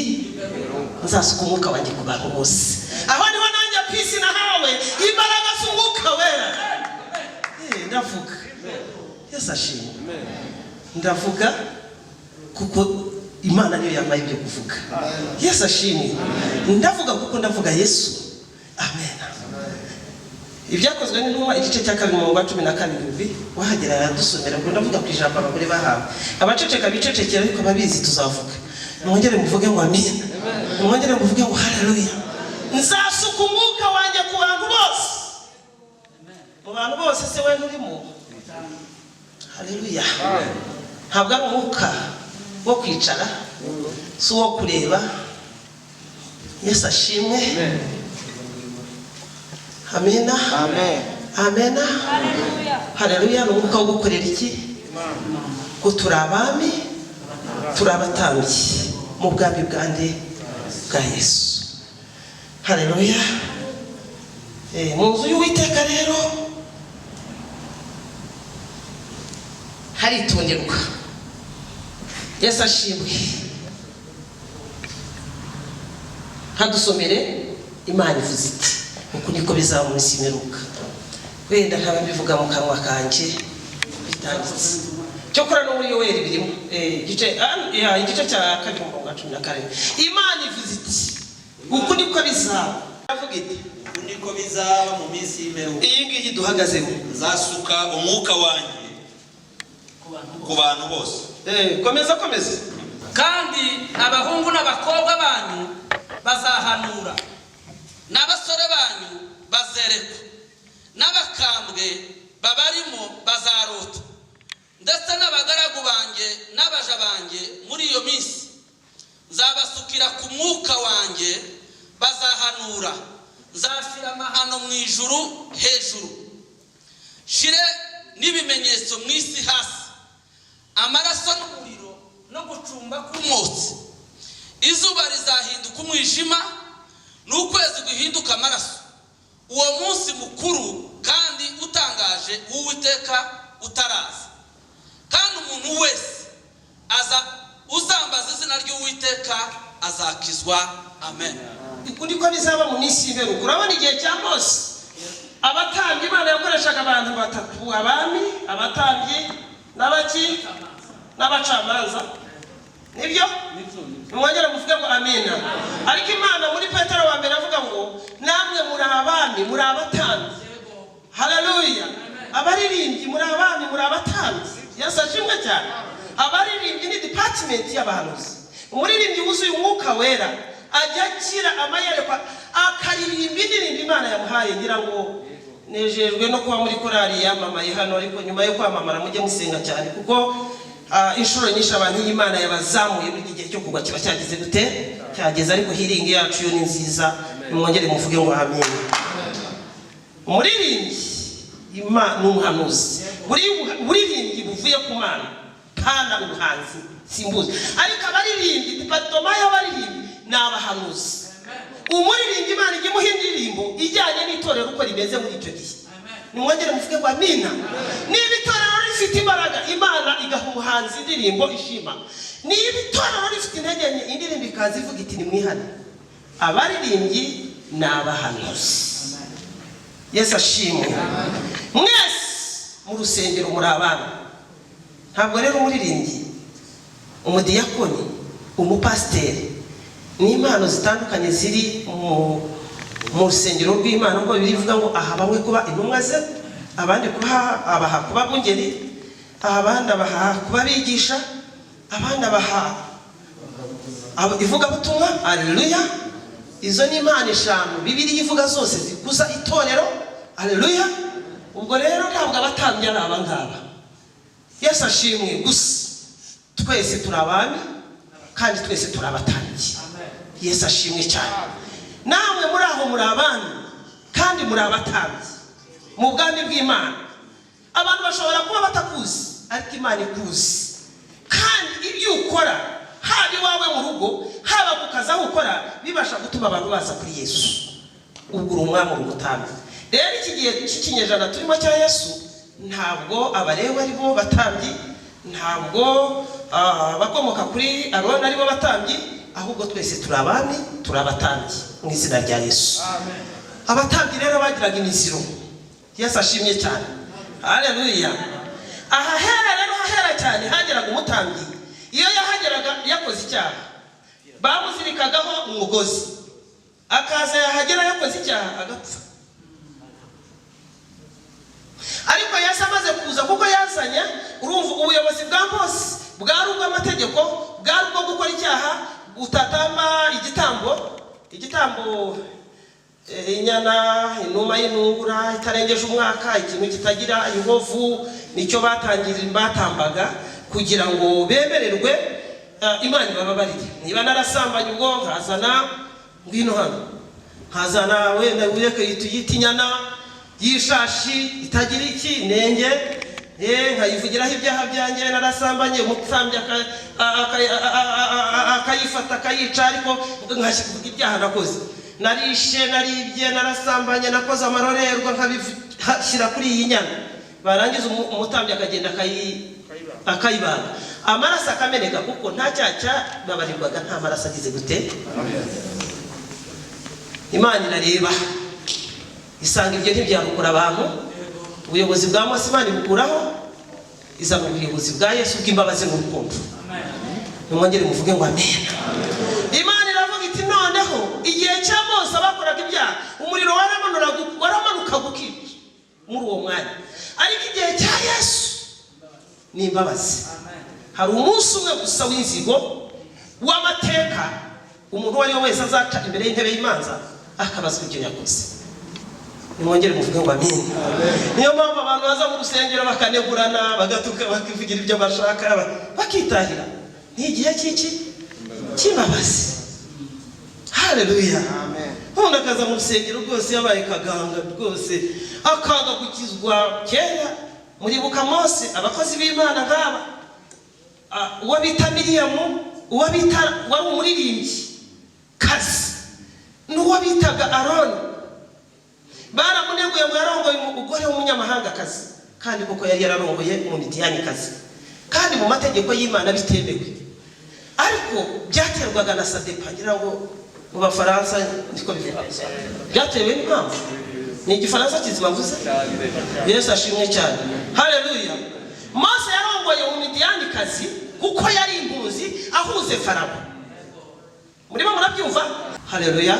nzasuka umwuka wanjye ku bantu bose. Aho niho nanjye peace nahawe imbaraga z'umwuka wera. Ndavuga Yesu ashimwe. Ndavuga kuko Imana niyo yambaye ibyo kuvuga. Yesu ashimwe. Ndavuga kuko ndavuga Yesu. Amen. Ibyakozwe n'intumwa igice cya 2:17 wahagera yadusomera ngo ndavuga ku ijambo abagore bahawe. Abaceceka bicecekera ariko babizi tuzavuga. Mwongere muvuge ngo amen. Mwongere muvuge ngo haleluya. Nzasuka umwuka wanjye ku bantu bose. Mu bantu bose se we nturimo. Haleluya. Ntabwo ari umwuka wo kwicara, si uwo kureba. Yesu ashimwe. Amena. Amen. Amena. Haleluya. Haleluya. N'umwuka wo gukorera iki? Ko turabami, turabatambyi mu bwami bwande bwa Yesu. Haleluya. Mu nzu y'Uwiteka rero haritonderwa. Yesu ashimwe. Hadusomere Imana ivuze iti uko niko bizaba mu minsi y'imperuka. Wenda ntaba mbivuga mu kanwa kanje bitanditse. Cyo kora no muri Yoweli birimo igice cya 2:14. Imana ivuze iti uko niko bizaba. Avuga iti uko niko bizaba mu minsi y'imperuka. Iyi ngiyi duhagazemo. Nzasuka umwuka wanjye ku bantu bose. Komeza. Kandi abahungu n'abakobwa banyu bazahanura, n'abasore banyu bazerekwa, n'abakambwe babarimo bazarota, ndetse n'abagaragu banjye n'abaja banjye muri iyo minsi nzabasukira ku mwuka wanjye, bazahanura, nzashyira amahano mu ijuru hejuru, shire n'ibimenyetso mu isi hasi, amaraso n'umuriro no gucumba k'umwotsi. Izuba rizahinduka umwijima, n'ukwezi guhinduka amaraso. Uwo munsi mukuru kandi utangaje w'Uwiteka utaraza. Kandi umuntu wese uzambaza izina ry'Uwiteka azakizwa. Amen. Uko niko bizaba mu minsi y'imperuka. Urabona igihe cya Mose abatambyi Imana yakoreshaga abantu batatu: abami, abatambyi n'abacamanza. Nibyo? Mwongera muvuge ngo amena. Ariko Imana muri Petero wa mbere avuga ngo namwe muri abami, muri abatambyi. Haleluya. Abaririmbyi muri abami, muri abatambyi. Yesu ashimwe cyane. Abaririmbyi ni department y'abahanuzi. Umuririmbyi wuzuye umwuka wera ajya akira amayerekwa akaririmba indirimbo Imana yamuhaye. Ngira ngo nejejwe no kuba muri korali yamamaye hano, ariko nyuma yo kwamamara mujye musenga cyane kuko inshuro nyinshi abantu y'Imana yabazamuye muri iki gihe cyo kugwa kiba cyageze gute, cyageze. Ariko healing yacu yo ni nziza. Mwongere muvuge ngo amen. Umuririmbyi Imana n'umuhanuzi buririmbyi buvuye ku Mana, pana ubuhanzi simbuze. Ariko abaririmbyi departement y'abaririmbyi n'abahanuzi. Umuririmbyi Imana ijye muha indirimbo ijyanye n'itorero uko rimeze muri icyo gihe. Nimwongere muvuge ngo amina. Niba itorero rifite imbaraga, Imana igaha umuhanzi indirimbo ishima. Niba itorero rifite intege nke, indirimbo ikaza ivuga iti nimwihane. Abaririmbyi n'abahanuzi. Yesu ashimwe. Mwese mu rusengero muri abana. Ntabwo rero umuririmbyi, umudiyakoni, umupasiteri ni impano zitandukanye ziri mu rusengero rw'Imana. Ngo bivuga ngo aha bamwe kuba intumwa ze, abandi abaha kuba bungeri, abandi abaha kuba bigisha, abandi abaha ivuga butumwa. Haleluya. Izo ni impano eshanu Bibiliya ivuga zose zikuza itorero. Haleluya. ubwo rero ntabwo abatambyi ari aba ngaba. Yesu ashimwe. Gusa twese turi abami kandi twese turi abatambyi. Yesu ashimwe cyane. Namwe muri aho muri abami kandi muri abatambyi mu bwami bw'Imana. Abantu bashobora kuba batakuzi ariko Imana ikuzi, kandi ibyo ukora haba iwawe mu rugo haba ku kazi aho ukora bibasha gutuma abantu baza kuri Yesu. Ubwo uri umwami uri umutambyi. Rero iki gihe cy'ikinyejana turimo cya Yesu, ntabwo Abalewi ari bo batambyi, ntabwo abakomoka kuri Aroni ari bo batambyi, ahubwo twese turi abami, turi abatambyi mu izina rya Yesu. Abatambyi rero bagiraga imiziro. Yesu ashimye cyane. Haleluya. Ahahera rero hahera cyane hageraga umutambyi. Iyo yahageraga yakoze icyaha, bamuzirikagaho umugozi, akaza yahagera yakoze icyaha agapfa. Ariko Yesu amaze kuza, kuko yazanye urumva ubuyobozi bwa Mose bwari ubw'amategeko, bwari ubwo gukora icyaha, utatamba igitambo inyana, inuma y'intungura itarengeje umwaka, ikintu kitagira inkovu, nicyo batambaga kugira ngo bemererwe Imana ibababarire. Niba narasambanye ubwo nkazana ngwino hano, nkazana wenda ureke yita inyana y'ishashi itagira iki nenge, nkayivugiraho ibyaha byanjye, narasambanye, umutambyi akayifata akayica, ariko nkashyira ibyaha nakoze, narishe, naribye, narasambanye, nakoze amarorerwa, nkabishyira kuri iyi nyana. Barangiza umutambyi akagenda akayibaga, amaraso akameneka, kuko nta cyaha babarirwaga nta maraso agize gute. Imana irareba isanga ibyo ntibyarukura abantu. Ubuyobozi bwa Mose Imana ibukuraho, izana ubuyobozi bwa Yesu bw'imbabazi n'urukundo. Nimwongere muvuge ngo amen. Imana iravuga iti noneho igihe cya Mose bakoraga ibyaha, umuriro waramanuka gukica muri uwo mwanya, ariko igihe cya Yesu ni imbabazi. Hari umunsi umwe gusa w'inzigo w'amateka, umuntu uwo ari we wese azaca imbere y'intebe y'imanza akabazwa ibyo yakoze. Nimwongere muvuge ngo amen. Niyo mpamvu abantu baza mu rusengero bakanegurana, bagatuka, bakivugira ibyo bashaka, bakitahira. Ni igihe cy'imbabazi. Haleluya. Umuntu akaza mu rusengero rwose yabaye kaganga rwose, akaga gukizwa. Kera muribuka Mose, abakozi b'Imana nk'aba, uwo bita Miriyamu, uwo bita wari umuririmbyi kazi, n'uwo bitaga Aroni, baramuneguye ngo yarongoye umugore w'umunyamahangakazi, kandi kuko yari yararongoye umumidiyani-kazi, kandi mu mategeko y'Imana bitemewe. Ariko byaterwaga na sadepa, ngira ngo mu Bafaransa niko bivuga, byatewe n'impamvu. Ni Igifaransa kizima mvuze. Yesu ashimwe cyane. Haleluya. Mose yarongoye umumidiyani-kazi kuko yari impunzi ahuze Farawo. Murimo murabyumva? Haleluya.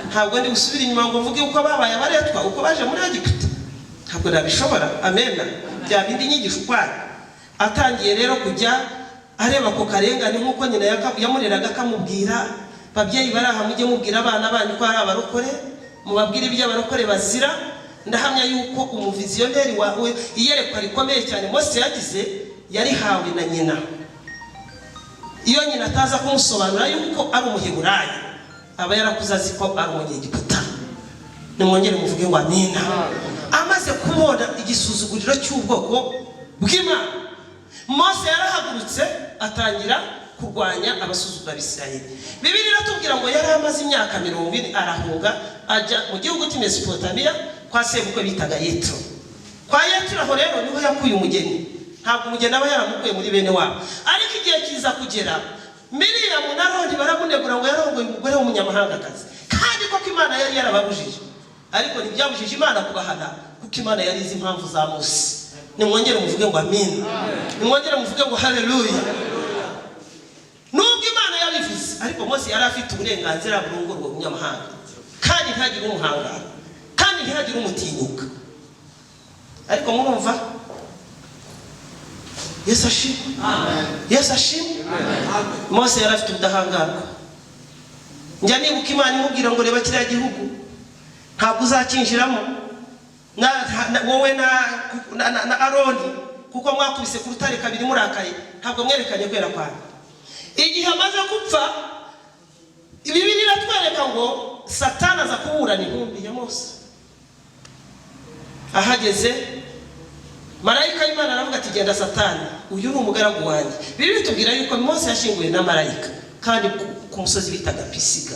Ntabwo ndi gusubira inyuma ngo mvuge uko babaye abaretwa, uko baje muri Egiputa. Ntabwo nabishobora. Amen. Bya bindi nyigisho ukwaye. Atangiye rero kujya areba ko karengane, nk'uko nyina yamureraga akamubwira, babyeyi baraha mujye mubwira abana banyu ko ari abarokore, mubabwire ibyo abarokore bazira. Ndahamya yuko umuvizioneri wawe iyerekwa rikomeye cyane Mose yagize yarihawe na nyina. Iyo nyina ataza kumusobanura yuko ari umuheburayo, aba yarakuze azi ko ari umunyegiputa. Nimwongere muvuge ngo amina. Amaze kubona igisuzuguriro cy'ubwoko bw'Imana, Mose yarahagurutse atangira kurwanya abasuzugura Abisirayeli. Bibiliya iratubwira ngo yari amaze imyaka 40 arahunga ajya mu gihugu cy'Mesopotamiya kwa sebukwe bitaga Yetro. Kwa Yetro aho rero niho yakuye umugeni. Ntabwo umugeni aba yaramukuye muri bene wabo. Ariko igihe kiza kugera, Miriyamu na Aroni baramunegura ngo yarongoye umugore w'umunyamahangakazi, kandi koko Imana yari yarababujije. Ariko ntibyabujije Imana kubahana, kuko Imana yari izi impamvu za Mose. Nimwongere muvuge ngo amen. Nimwongere muvuge ngo haleluya. Nubwo Imana yabivuze, ariko Mose yari afite uburenganzira burungurwa umunyamahanga, kandi ntagire umuhangara, kandi ntihagire umutinyuka. Ariko murumva, Yesu ashimwe. Amen. Yesu ashimwe. Amen. Mose yari afite ubudahangarwa. Njya nibuka Imana imubwira ngo reba kiriya gihugu ntabwo uzakinjiramo, wowe na Aroni, kuko mwakubise ku rutare kabiri murakaye, ntabwo mwerekanye kwera kwanyu. Igihe amaze gupfa, Bibiliya iratwereka ngo Satani aza kuburana intumbi ya Mose. Ahageze marayika y'Imana aravuga ati genda Satani, uyu ni umugaragu wanjye. Bibiliya itubwira yuko Mose yashinguwe na marayika kandi ku musozi bitaga Pisiga,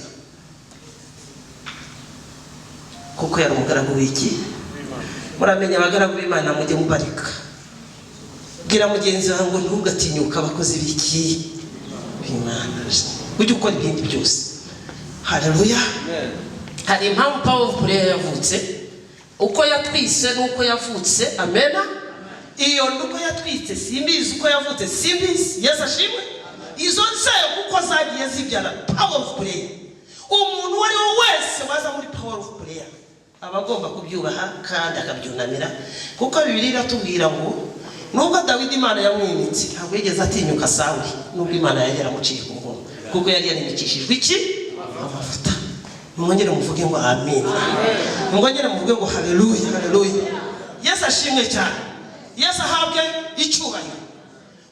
kuko yari umugaragu w'iki. Muramenye abagaragu b'Imana mujye mubarika. Bwira mugenzi wawe ngo ntugatinyuka abakozi b'iki b'Imana, ujye ukora ibindi byose. Haleluya. hari impamvu power prayer yavutse, uko yatwise nuko yavutse. Amena. Iyo nuko yatwitse simbizi, uko yavutse simbizi. Yesu ashimwe. Izo nzego uko zagiye zibyara power of prayer. Umuntu wari wese waza muri power of prayer aba agomba kubyubaha kandi akabyunamira, kuko Bibiliya iratubwira ngo nubwo Dawidi Imana yamwimitse ntabwo yigeze atinyuka Sawuli, nubwo Imana yari yaramuciye ku nkono, kuko yari yarimikishijwe iki? Amavuta. Mwongere muvuge ngo amen. Mwongere muvuge ngo haleluya, haleluya. Yesu ashimwe cyane. Yesu ahabwe icyubahiro.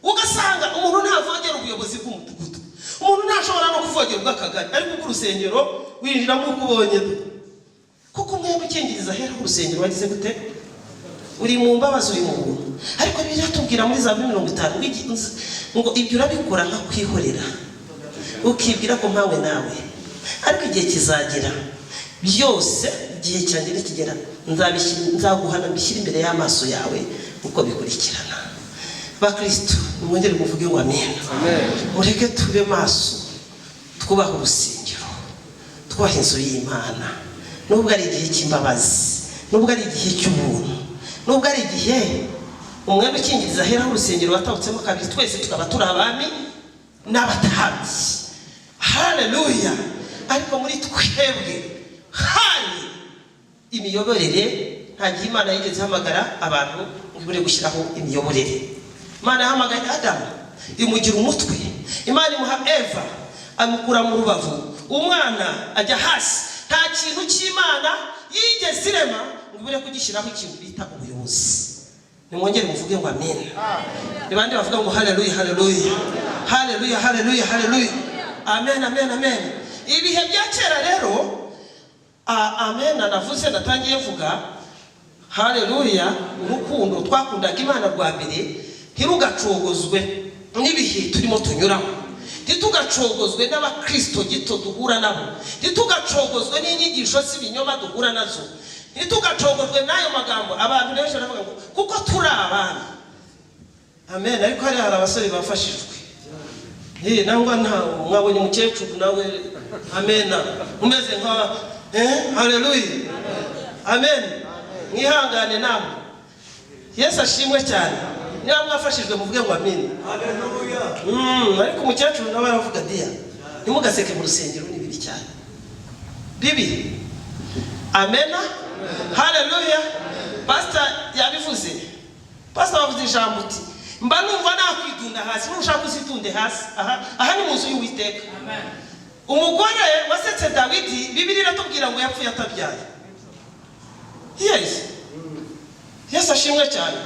Ugasanga umuntu ntavogera ubuyobozi bw'umudugudu, umuntu ntashobora no kuvogera ubw'akagari, ariko ku rusengero winjira nk'uko ubonye, kuko umwe mukingiriza hera ku rusengero wagize gute? Uri mu mbabazi, uri mu buntu. Ariko Bibiliya itubwira muri Zaburi 50 ngo ibyo urabikora nka kwihorera, ukibwira ko mpawe nawe, ariko igihe kizagera byose, igihe cyanjye nikigera nzaguhana mbishyira imbere y'amaso yawe uko bikurikirana. Bakristo mwongere muvuge ngo amen. Mureke tube maso, twubaha urusengero, twubaha inzu y'Imana, nubwo ari igihe cy'imbabazi, nubwo ari igihe cy'ubuntu, nubwo ari igihe umwe ukingiriza hera urusengero watabutsemo kabiri, twese tukaba turi abami n'abatambyi. Haleluya. Ariko muri twebwe hari imiyoborere. Nta gihe Imana yigeze hamagara abantu ngo ibure gushyiraho imiyoborere. Imana yahamagaye Adamu imugira umutwe, Imana imuha Eva amukura mu rubavu, umwana ajya hasi. Nta kintu cy'Imana yigeze irema ngo ibure kugishyiraho ikintu bita ubuyobozi. Nimwongere muvuge ngo amen. Nibande bavuga ngo haleluya, haleluya, haleluya, haleluya, haleluya. Amen, amen, amen. Ibihe bya kera rero, amen, navuze natangiye vuga haleluya, urukundo twakundaga Imana rwa mbere ntirugacogozwe n'ibihe turimo tunyuramo, ntitugacogozwe n'abakristo gito duhura nabo, ntitugacogozwe n'inyigisho z'ibinyoma duhura nazo, ntitugacogozwe n'ayo magambo abantu benshi baravuga ngo kuko turi abana. Amen. Ariko hari abasore bafashijwe. Nangwa nta mwabonye umukecuru nawe, amen, umeze nka haleluya, amen. Mwihangane namwe. Yesu ashimwe cyane. Niba mwafashijwe muvuge ngo amen. Haleluya. Ariko umukecuru nawe aravuga dia, ntimugaseke mu rusengero ni bibi cyane, bibi. Amen. Haleluya. Pastor yabivuze. Pastor wavuze ijambo uti mba numva nakwidunda hasi, nushaka kuzitunde hasi. Aha ni mu nzu y'Uwiteka. Amen. Umugore wasetse Dawidi, Bibiliya iratubwira ngo yapfuye atabyaye. Yes. Yesu ashimwe cyane.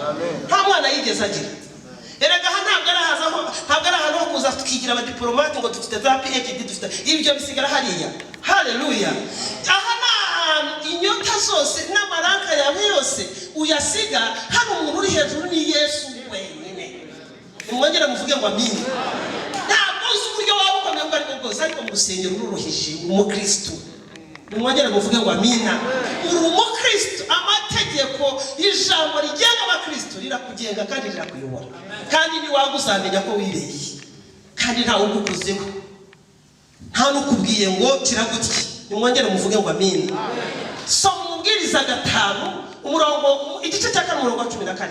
Nta mwana yigeze agira. Erega ntabwo ari ahantu ho kuza tukigira abadiplomate ngo dufite za PhD, dufite ibyo bisigara hariya. Haleluya. Aha na inyota zose n'amaranka yawe yose uyasiga, hano umuntu uri hejuru ni Yesu wenyine. Mwongera muvuge ngo amen. Ntabwo uzi uburyo waba ukomeye ngo ariko bwose, ariko mu rusengero ururuhije umukristo. Mwongera muvuge ngo amina. Uri umukristo, amategeko y'ijambo rigenga abakristo rirakugenga kandi rirakuyobora. Kandi ni waguzamenya ko wibeshye, kandi nta ugukuzeho, nta nukubwiye ngo kiragutye. Mwongera muvuge ngo amina. So mubwiriza 5 umurongo igice cya 4 umurongo wa 14.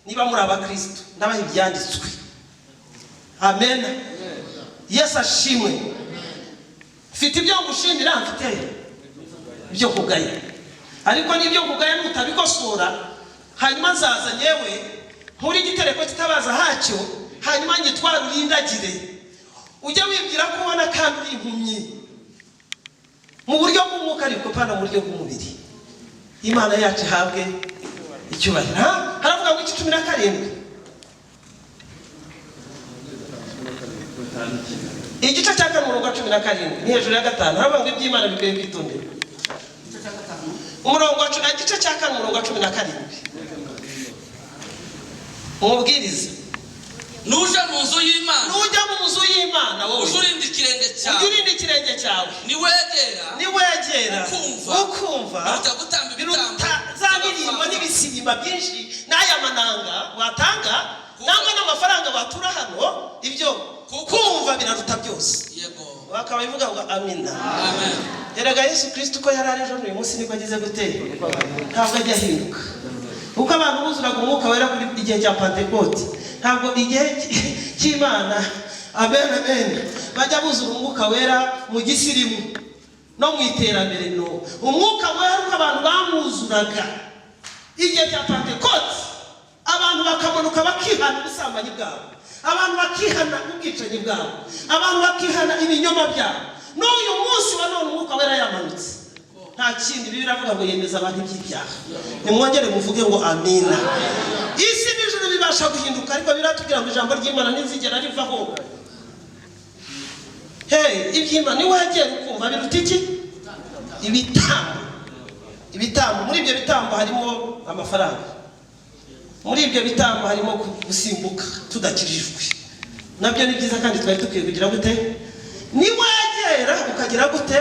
Niba muri abakristo ndabaha ibyanditswe. Amen. Yesu ashimwe. Fite ibyo gushimira, mfite ibyo kugaya, ariko nibyo kugaya mutabikosora, hanyuma nzaza nyewe muri gitereko kitabaza hacyo, hanyuma ngitwara urindagire, ujya wibwira ko ubona kandi uri impumyi mu buryo bw'umwuka ariko pana mu buryo bw'umubiri. imana yacu ihabwe icyubahiro. Haravuga ngo 17 igice cya 17 ni hejuru ya 5 haravuga ngo iby'Imana bikwiye kwitondera. Umurongo wa igice cya 17 umubwiriza nuje mu nzu y'Imana, nujya mu nzu y'Imana wowe ujurinda ikirenge cyawe, niwegera ukumva biruta za ndirimbo n'ibisirimba byinshi n'aya mananga watanga nangwa n'amafaranga batura hano, ibyo kumva biraruta byose. Yego, bakaba bivuga ngo amina. Amen. Erega Yesu Kristo ko yari ejo n'uyu munsi niko agize gutera, ntabwo ajya ahinduka. Uko abantu buzuraga umwuka wera kuri igihe cya Pentecote, ntabwo igihe cy'Imana amen amen bajya buzura umwuka wera mu gisirimu no mu iterambere. No, umwuka wera uko abantu bamuzuraga igihe cya Pentecote, abantu bakamanuka bakihana ubusambanyi bwabo, abantu bakihana ubwicanyi bwabo, abantu bakihana ibinyoma byabo. N'uyu munsi wa none umwuka wera yamanutse, nta kindi Bibiliya iravuga ngo yemeza abantu iby'ibyaha. Nimwongere muvuge ngo amina. Isi n'ijuru bibasha guhinduka, ariko biratubwira ngo ijambo ry'Imana ntizigera rivaho. Iby'Imana niwegera ukumva biruta iki? Ibitambo. Muri ibyo bitambo harimo amafaranga, muri ibyo bitambo harimo gusimbuka tudakirijwe. Nabyo ni byiza kandi twari dukwiye kugira gute? Niwegera ukagira gute?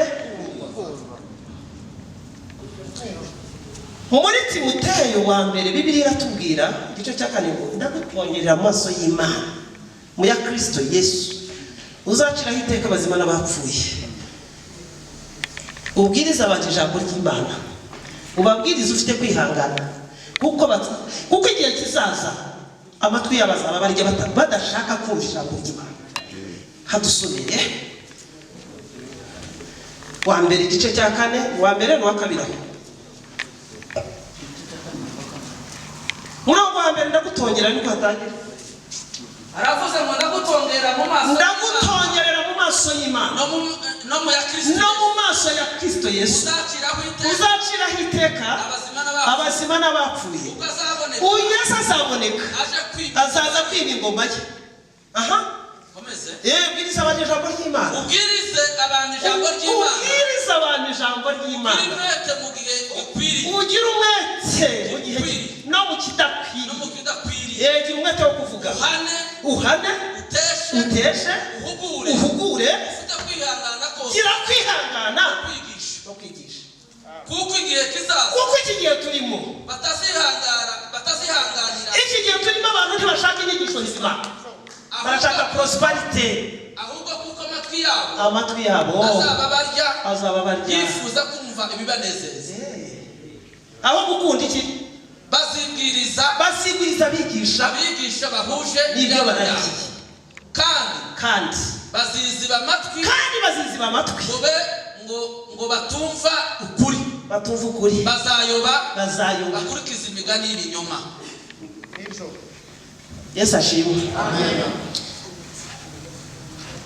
Muri Timoteyo wa mbere Bibiliya iratubwira igice cya 4 ngo ndagutwongerera amaso y'Imana mu ya Kristo Yesu uzaciraho iteka abazima n'abapfuye. Ubwiriza abantu ijambo ry'Imana, ubabwiriza ufite kwihangana, kuko igihe kizaza amatwi y'abazaba barya badashaka kumva ijambo ry'Imana. Hadusomeye wa mbere igice cya 4 wa mbere n'uwa 2. Murongo wa mbere ndagutongera niko hatangira. Aravuze ngo ndagutongerera mu maso y'Imana no mu ya Kristo, no mu maso ya Kristo Yesu uzaciraho iteka abazima n'abapfuye. Uyu Yesu azaboneka, azaza kwiba ingoma ye. Ubwiriza abantu ijambo ry'Imana, ubwirize abantu ijambo ry'Imana, ugira umwete mu gihe no mu kidakwiriye. Gira umwete wo kuvuga, uhane, uteshe, uhugure, gira kwihangana no kwigisha. Kuko igihe kizaza, kuko iki gihe turimo batazihanganira. Iki gihe turimo abantu ntibashaka inyigisho nzima, barashaka prosperity, ahubwo kuko amatwi yabo azaba barya yifuza kumva ibibanezeza. Aho gukunda iki? Bazibwiriza bigisha bahuje n'ibyo baragiye, kandi baziziba amatwi ngo batumva ukuri, bazayoba bakurikiza imigani y'ibinyoma. Yesu ashimwe.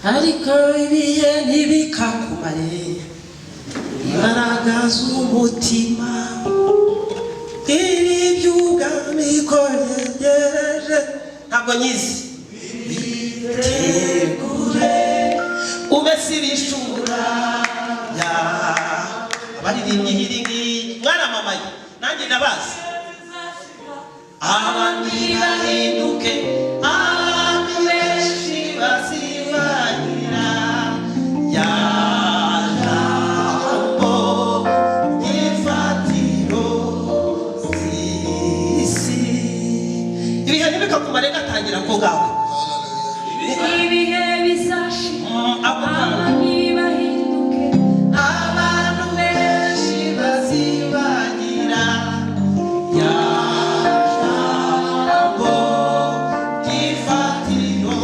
Ariko ibihe ntibikakumare imbaraga z'umutima, ibi by'ubwami ko yegereje. Ntabwo nyizi bitegure ubese ibishura ya abaririmbyi hiringi mwaramamaye nanjye ndabazi. Abandi bahinduke, abandi benshi bazibagira ya jambo ry'ifatiro z'isi. Ibihe ntibikakumare gatangira ko ngako. Ibihe bizashira, abandi bahinduke, abantu benshi bazibagira ya jambo ry'ifatiro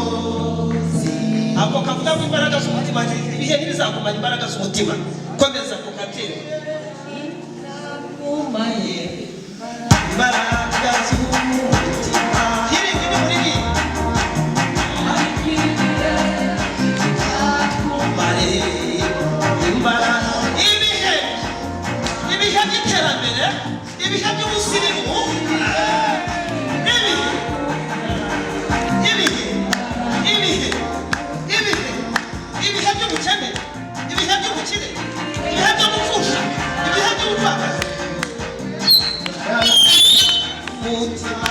z'isi. Ako kavuga ngo imbaraga z'umutima, ibihe ntibizakumara imbaraga z'umutima. Komeza ku katero. Imbaraga z'umutima. Hiringi ni muri iyi. Ibihe by'iterambere ibihe by'ubusirimu, ibihe by'ubukene, ibihe by'ubukire, ibihe byo gupfusha, ibihe by'ubupfakazi. Mutima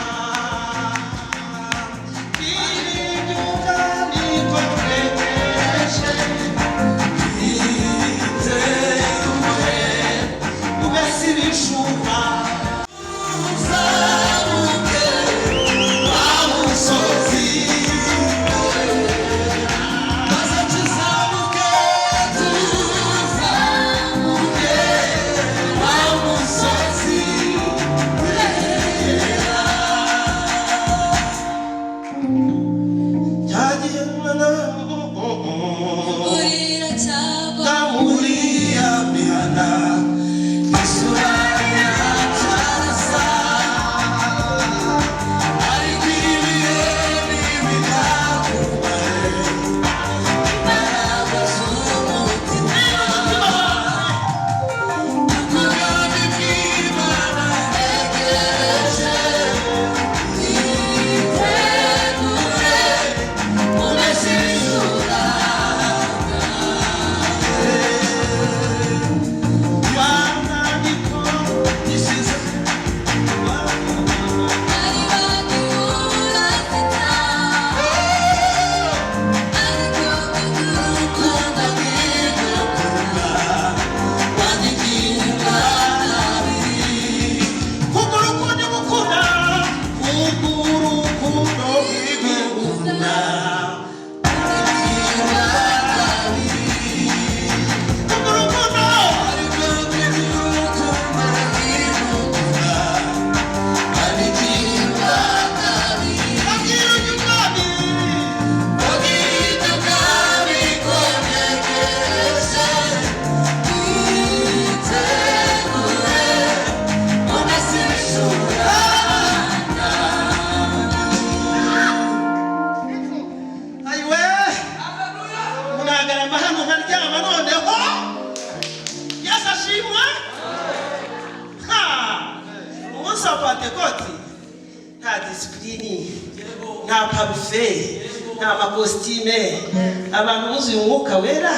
abantu buzuye umwuka wera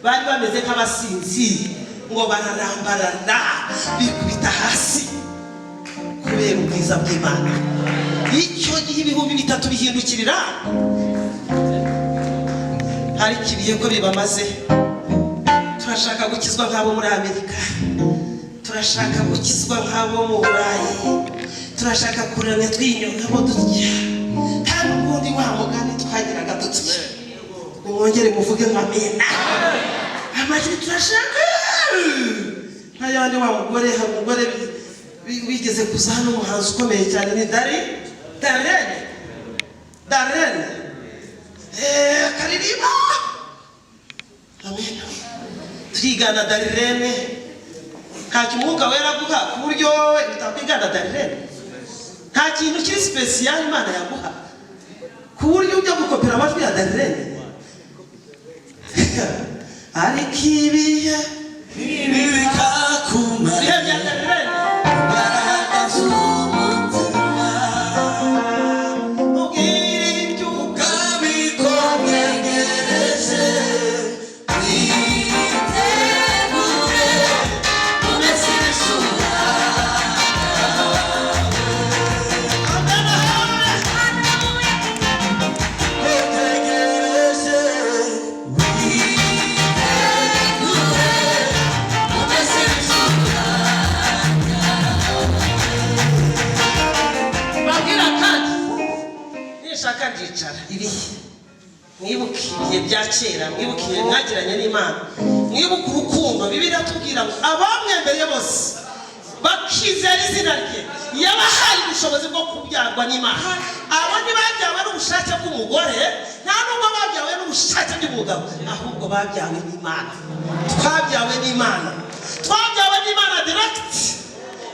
bari bameze nk'abasinzi ngo bararambarana bikubita hasi kubera ubwiza bw'Imana. Icyo gihe ibihumbi 3 bihindukirira hari kibiye ko bibamaze. Turashaka gukizwa nk'abo muri Amerika, turashaka gukizwa nk'abo mu Burayi, turashaka kurana twinyonga bo dutya kandi ubundi wa mugani twagiraga dutya. Mwongere muvuge ngo amena. Amajwi turashaka nk'ayandi wa mugore, hari umugore wigeze kuza hano, umuhanzi ukomeye cyane ni Darlene Karirimba. Amena. Turigana Darlene, nta kimwuka wera guha ku buryo wowe utakwigana Darlene. Nta kintu kiri special Imana yaguha ku buryo ujya gukopera amajwi ya Darlene. Ariko ibihe bikakumara imbaraga z'umutima, ubwira iby'ubwami ko bwegereje, witegure umeze ibishura. Ndicara ibihe mwibuke ibihe bya kera, mwibuke ibihe mwagiranye n'Imana, mwibuke urukundo. Bibiliya tubwira ngo abamwembereye bose bakizera izina rye yabahaye ubushobozi bwo kubyarwa n'Imana. Abo ntibabyawe n'ubushake bw'umugore, nta nubwo babyawe n'ubushake bw'umugabo, ahubwo babyawe n'Imana. Twabyawe n'Imana, twabyawe n'Imana direct.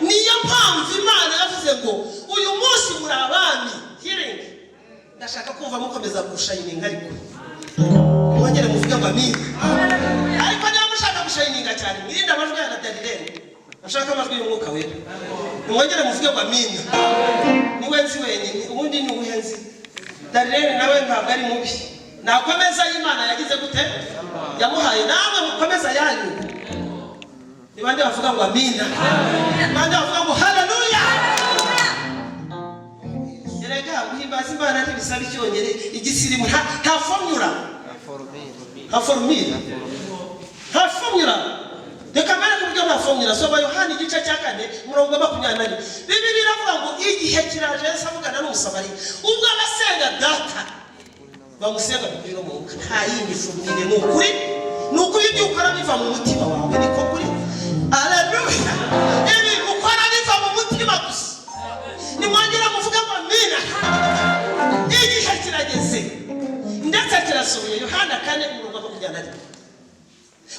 Niyo mpamvu Imana yavuze ngo uyu munsi muri abami. Hearing, ndashaka kumva mukomeza gushayininga, ariko mwongere muvuge ngo amina. Ariko niba mushaka gushayininga cyane, mwirinde amajwi ya Darlene. bashaka amajwi y'umwuka wera mwongere muvuge ngo amina niwe nzi wenyine ubundi ni ubuhenzi Darlene nawe ntabwo ari mubi nakomeza y'Imana yagize gute yamuhaye namwe mukomeza yanyu nibande bavuga ngo amina nibande bavuga ngo haleluya yerega guhimbaza Imana ntibisaba icyongere igisirimu nta formula reka mbere kubyo nta formula soba Yohana igice cya 4 murongo 24 Bibiliya iravuga ngo igihe kiraje Yesu avugana n'umusamariya ubwo abasenga data bamusenga kubiro mu nta yindi formule ni ukuri ibyo ukora biva mu mutima wawe niko kuri haleluya ibi ukora biva mu mutima gusa nimwongera muvuga ngo amina igihe kirageze ndetse kirasubiye Yohana 4 murongo 24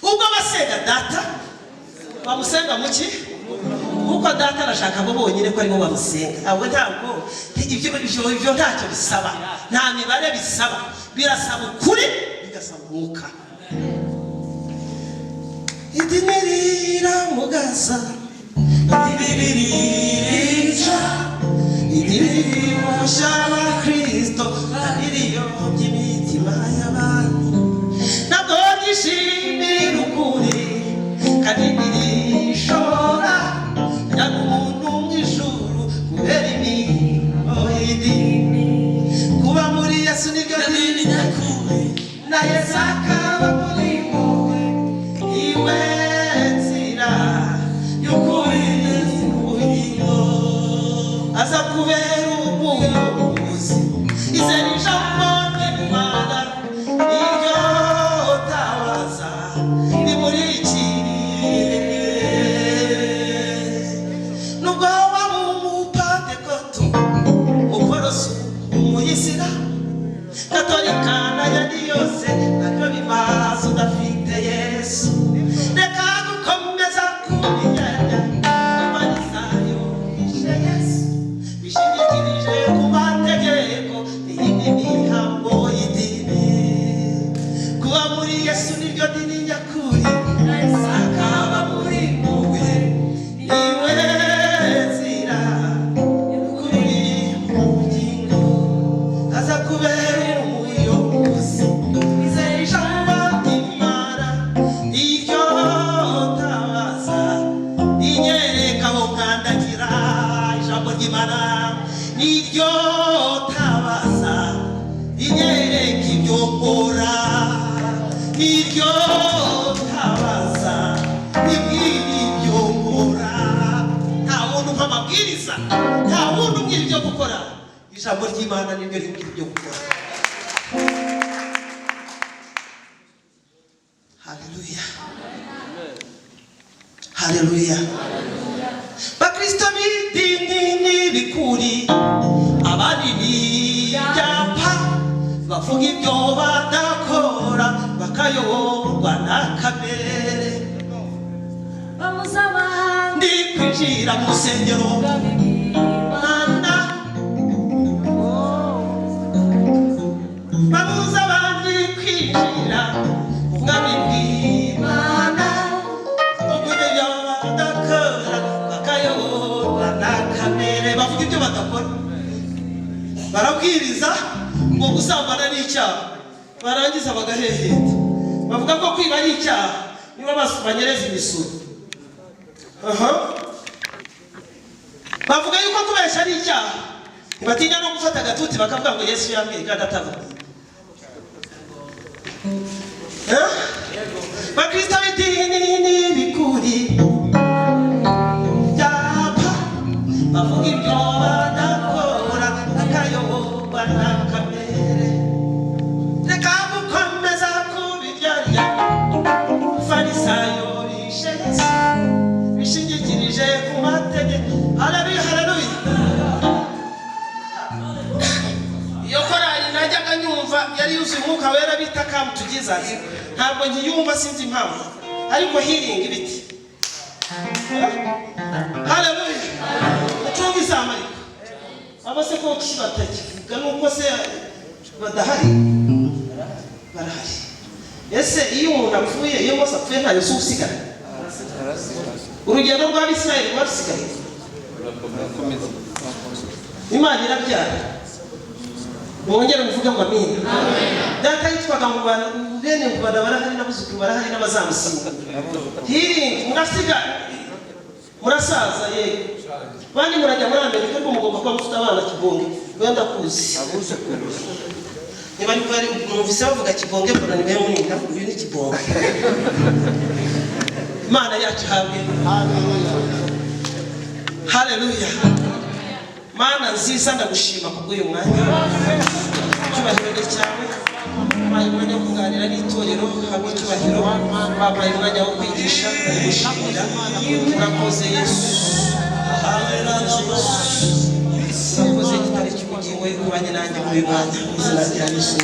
ubwo basenga data bamusenga muki kuko data arashaka abo bonyine ko aribo bamusenga abo ntabwo ibyo ntacyo bisaba nta mibare bisaba birasaba ukuri bigasaba umwuka idinirira mugaza idinirira idinirira shaba Kristo idinirira by'imitima y'abantu ntabwo gishimira ukuri kandi nirishora yari umuntu mw'ijuru kubera imirimo y'idini kuba muri Yesu nibyo dini nyakuri na Yesu akaba muri wowe iwe nzira y'ukuri n'ubugingo aza kubera umuyobozi izera ijambo ry'Imana iryo tabaza ni muri iki nubwo waba umupantekoto ukoroso umuyisira katolika n'ayandi yose nabyo bimaze udafite Yesu reka gukomeza kubijyanya abarisayo bishe Yesu bishingikirije ku mategeko n'iyindi mihango y'idini kuba muri Yesu niryo dini nyakuri akaba muri wowe iwe nzira y'ukuri n'ubugingo aza kubera umuyobozi izera ijambo ry'Imana iryo tabaza rinyereka aho nkandagira ijambo ry'Imana niryo tabaza rinyereka ibyo nkora niryo tabaza nibwira ibyo nkora nta muntu mpamabwiriza nta wundi umbwira ibyo gukora ijambo ry'Imana niryo rimbwira ibyo gukora haleluya haleluya bakristo b'idini n'ibikuri abandi n'ibyapa bavuga ibyo badakora bakayoborwa na kamere ndi kwinjira mu rusengero Mana babuza abandi kwinjira mu bwami bw'Imana bavuga ibyo badakora bakayoborwa na kamere bavuga ibyo badakora barabwiriza ngo gusambana ni icyaha barangiza bagaheheta bavuga ko kwiba ari icyaha niba banyereza imisoro bavuga yuko kubeshya ari icyaha ntibatinya no gufata agatuti bakavuga ngo Yesu yambwiye kandi atavuga bakristo b'idini n'ibikuri byapa bavuga ibyo badakora bakayoborwa na kamere reka gukomeza kubiryarya farisayo bishe Yesu bishingikirije ku mategeko haleluya haleluya iyo korali najyaga nyumva yari yuzuye umwuka wera bita Come to Jesus ntabwo nkiyumva sinzi impamvu ariko healing ibiti haleluya ucunga izamarika abase ko kibatakivuga nuko se badahari barahari ese iyo umuntu apfuye iyo mose apfuye ntayo si usigara urugendo rw'abisirayeli rwasigaye imana irabyara mwongere muvuge ngo amina data yitwaga mu bantu bene mu Rwanda barahari n'abuzukuru barahari n'abazamusiga hirinde murasiga murasaza yego bandi murajya muri Amerika ariko mugomba kuba mufite abana kibonge wenda kuzi niba ari mwumvise bavuga kibonge mbona ni bene munini uyu ni kibonge imana yacu hamwe haleluya mana nziza ndagushima kubw'uyu mwanya cyubahiro ni cyawe babaye umwanya wo kuganira n'itorero hamwe cyubahiro babaye umwanya wo kwigisha gushimira urakoze Yesu urakoze igitare cy'ubugingo kubanye nanjye muri mwanya izina rya Yesu.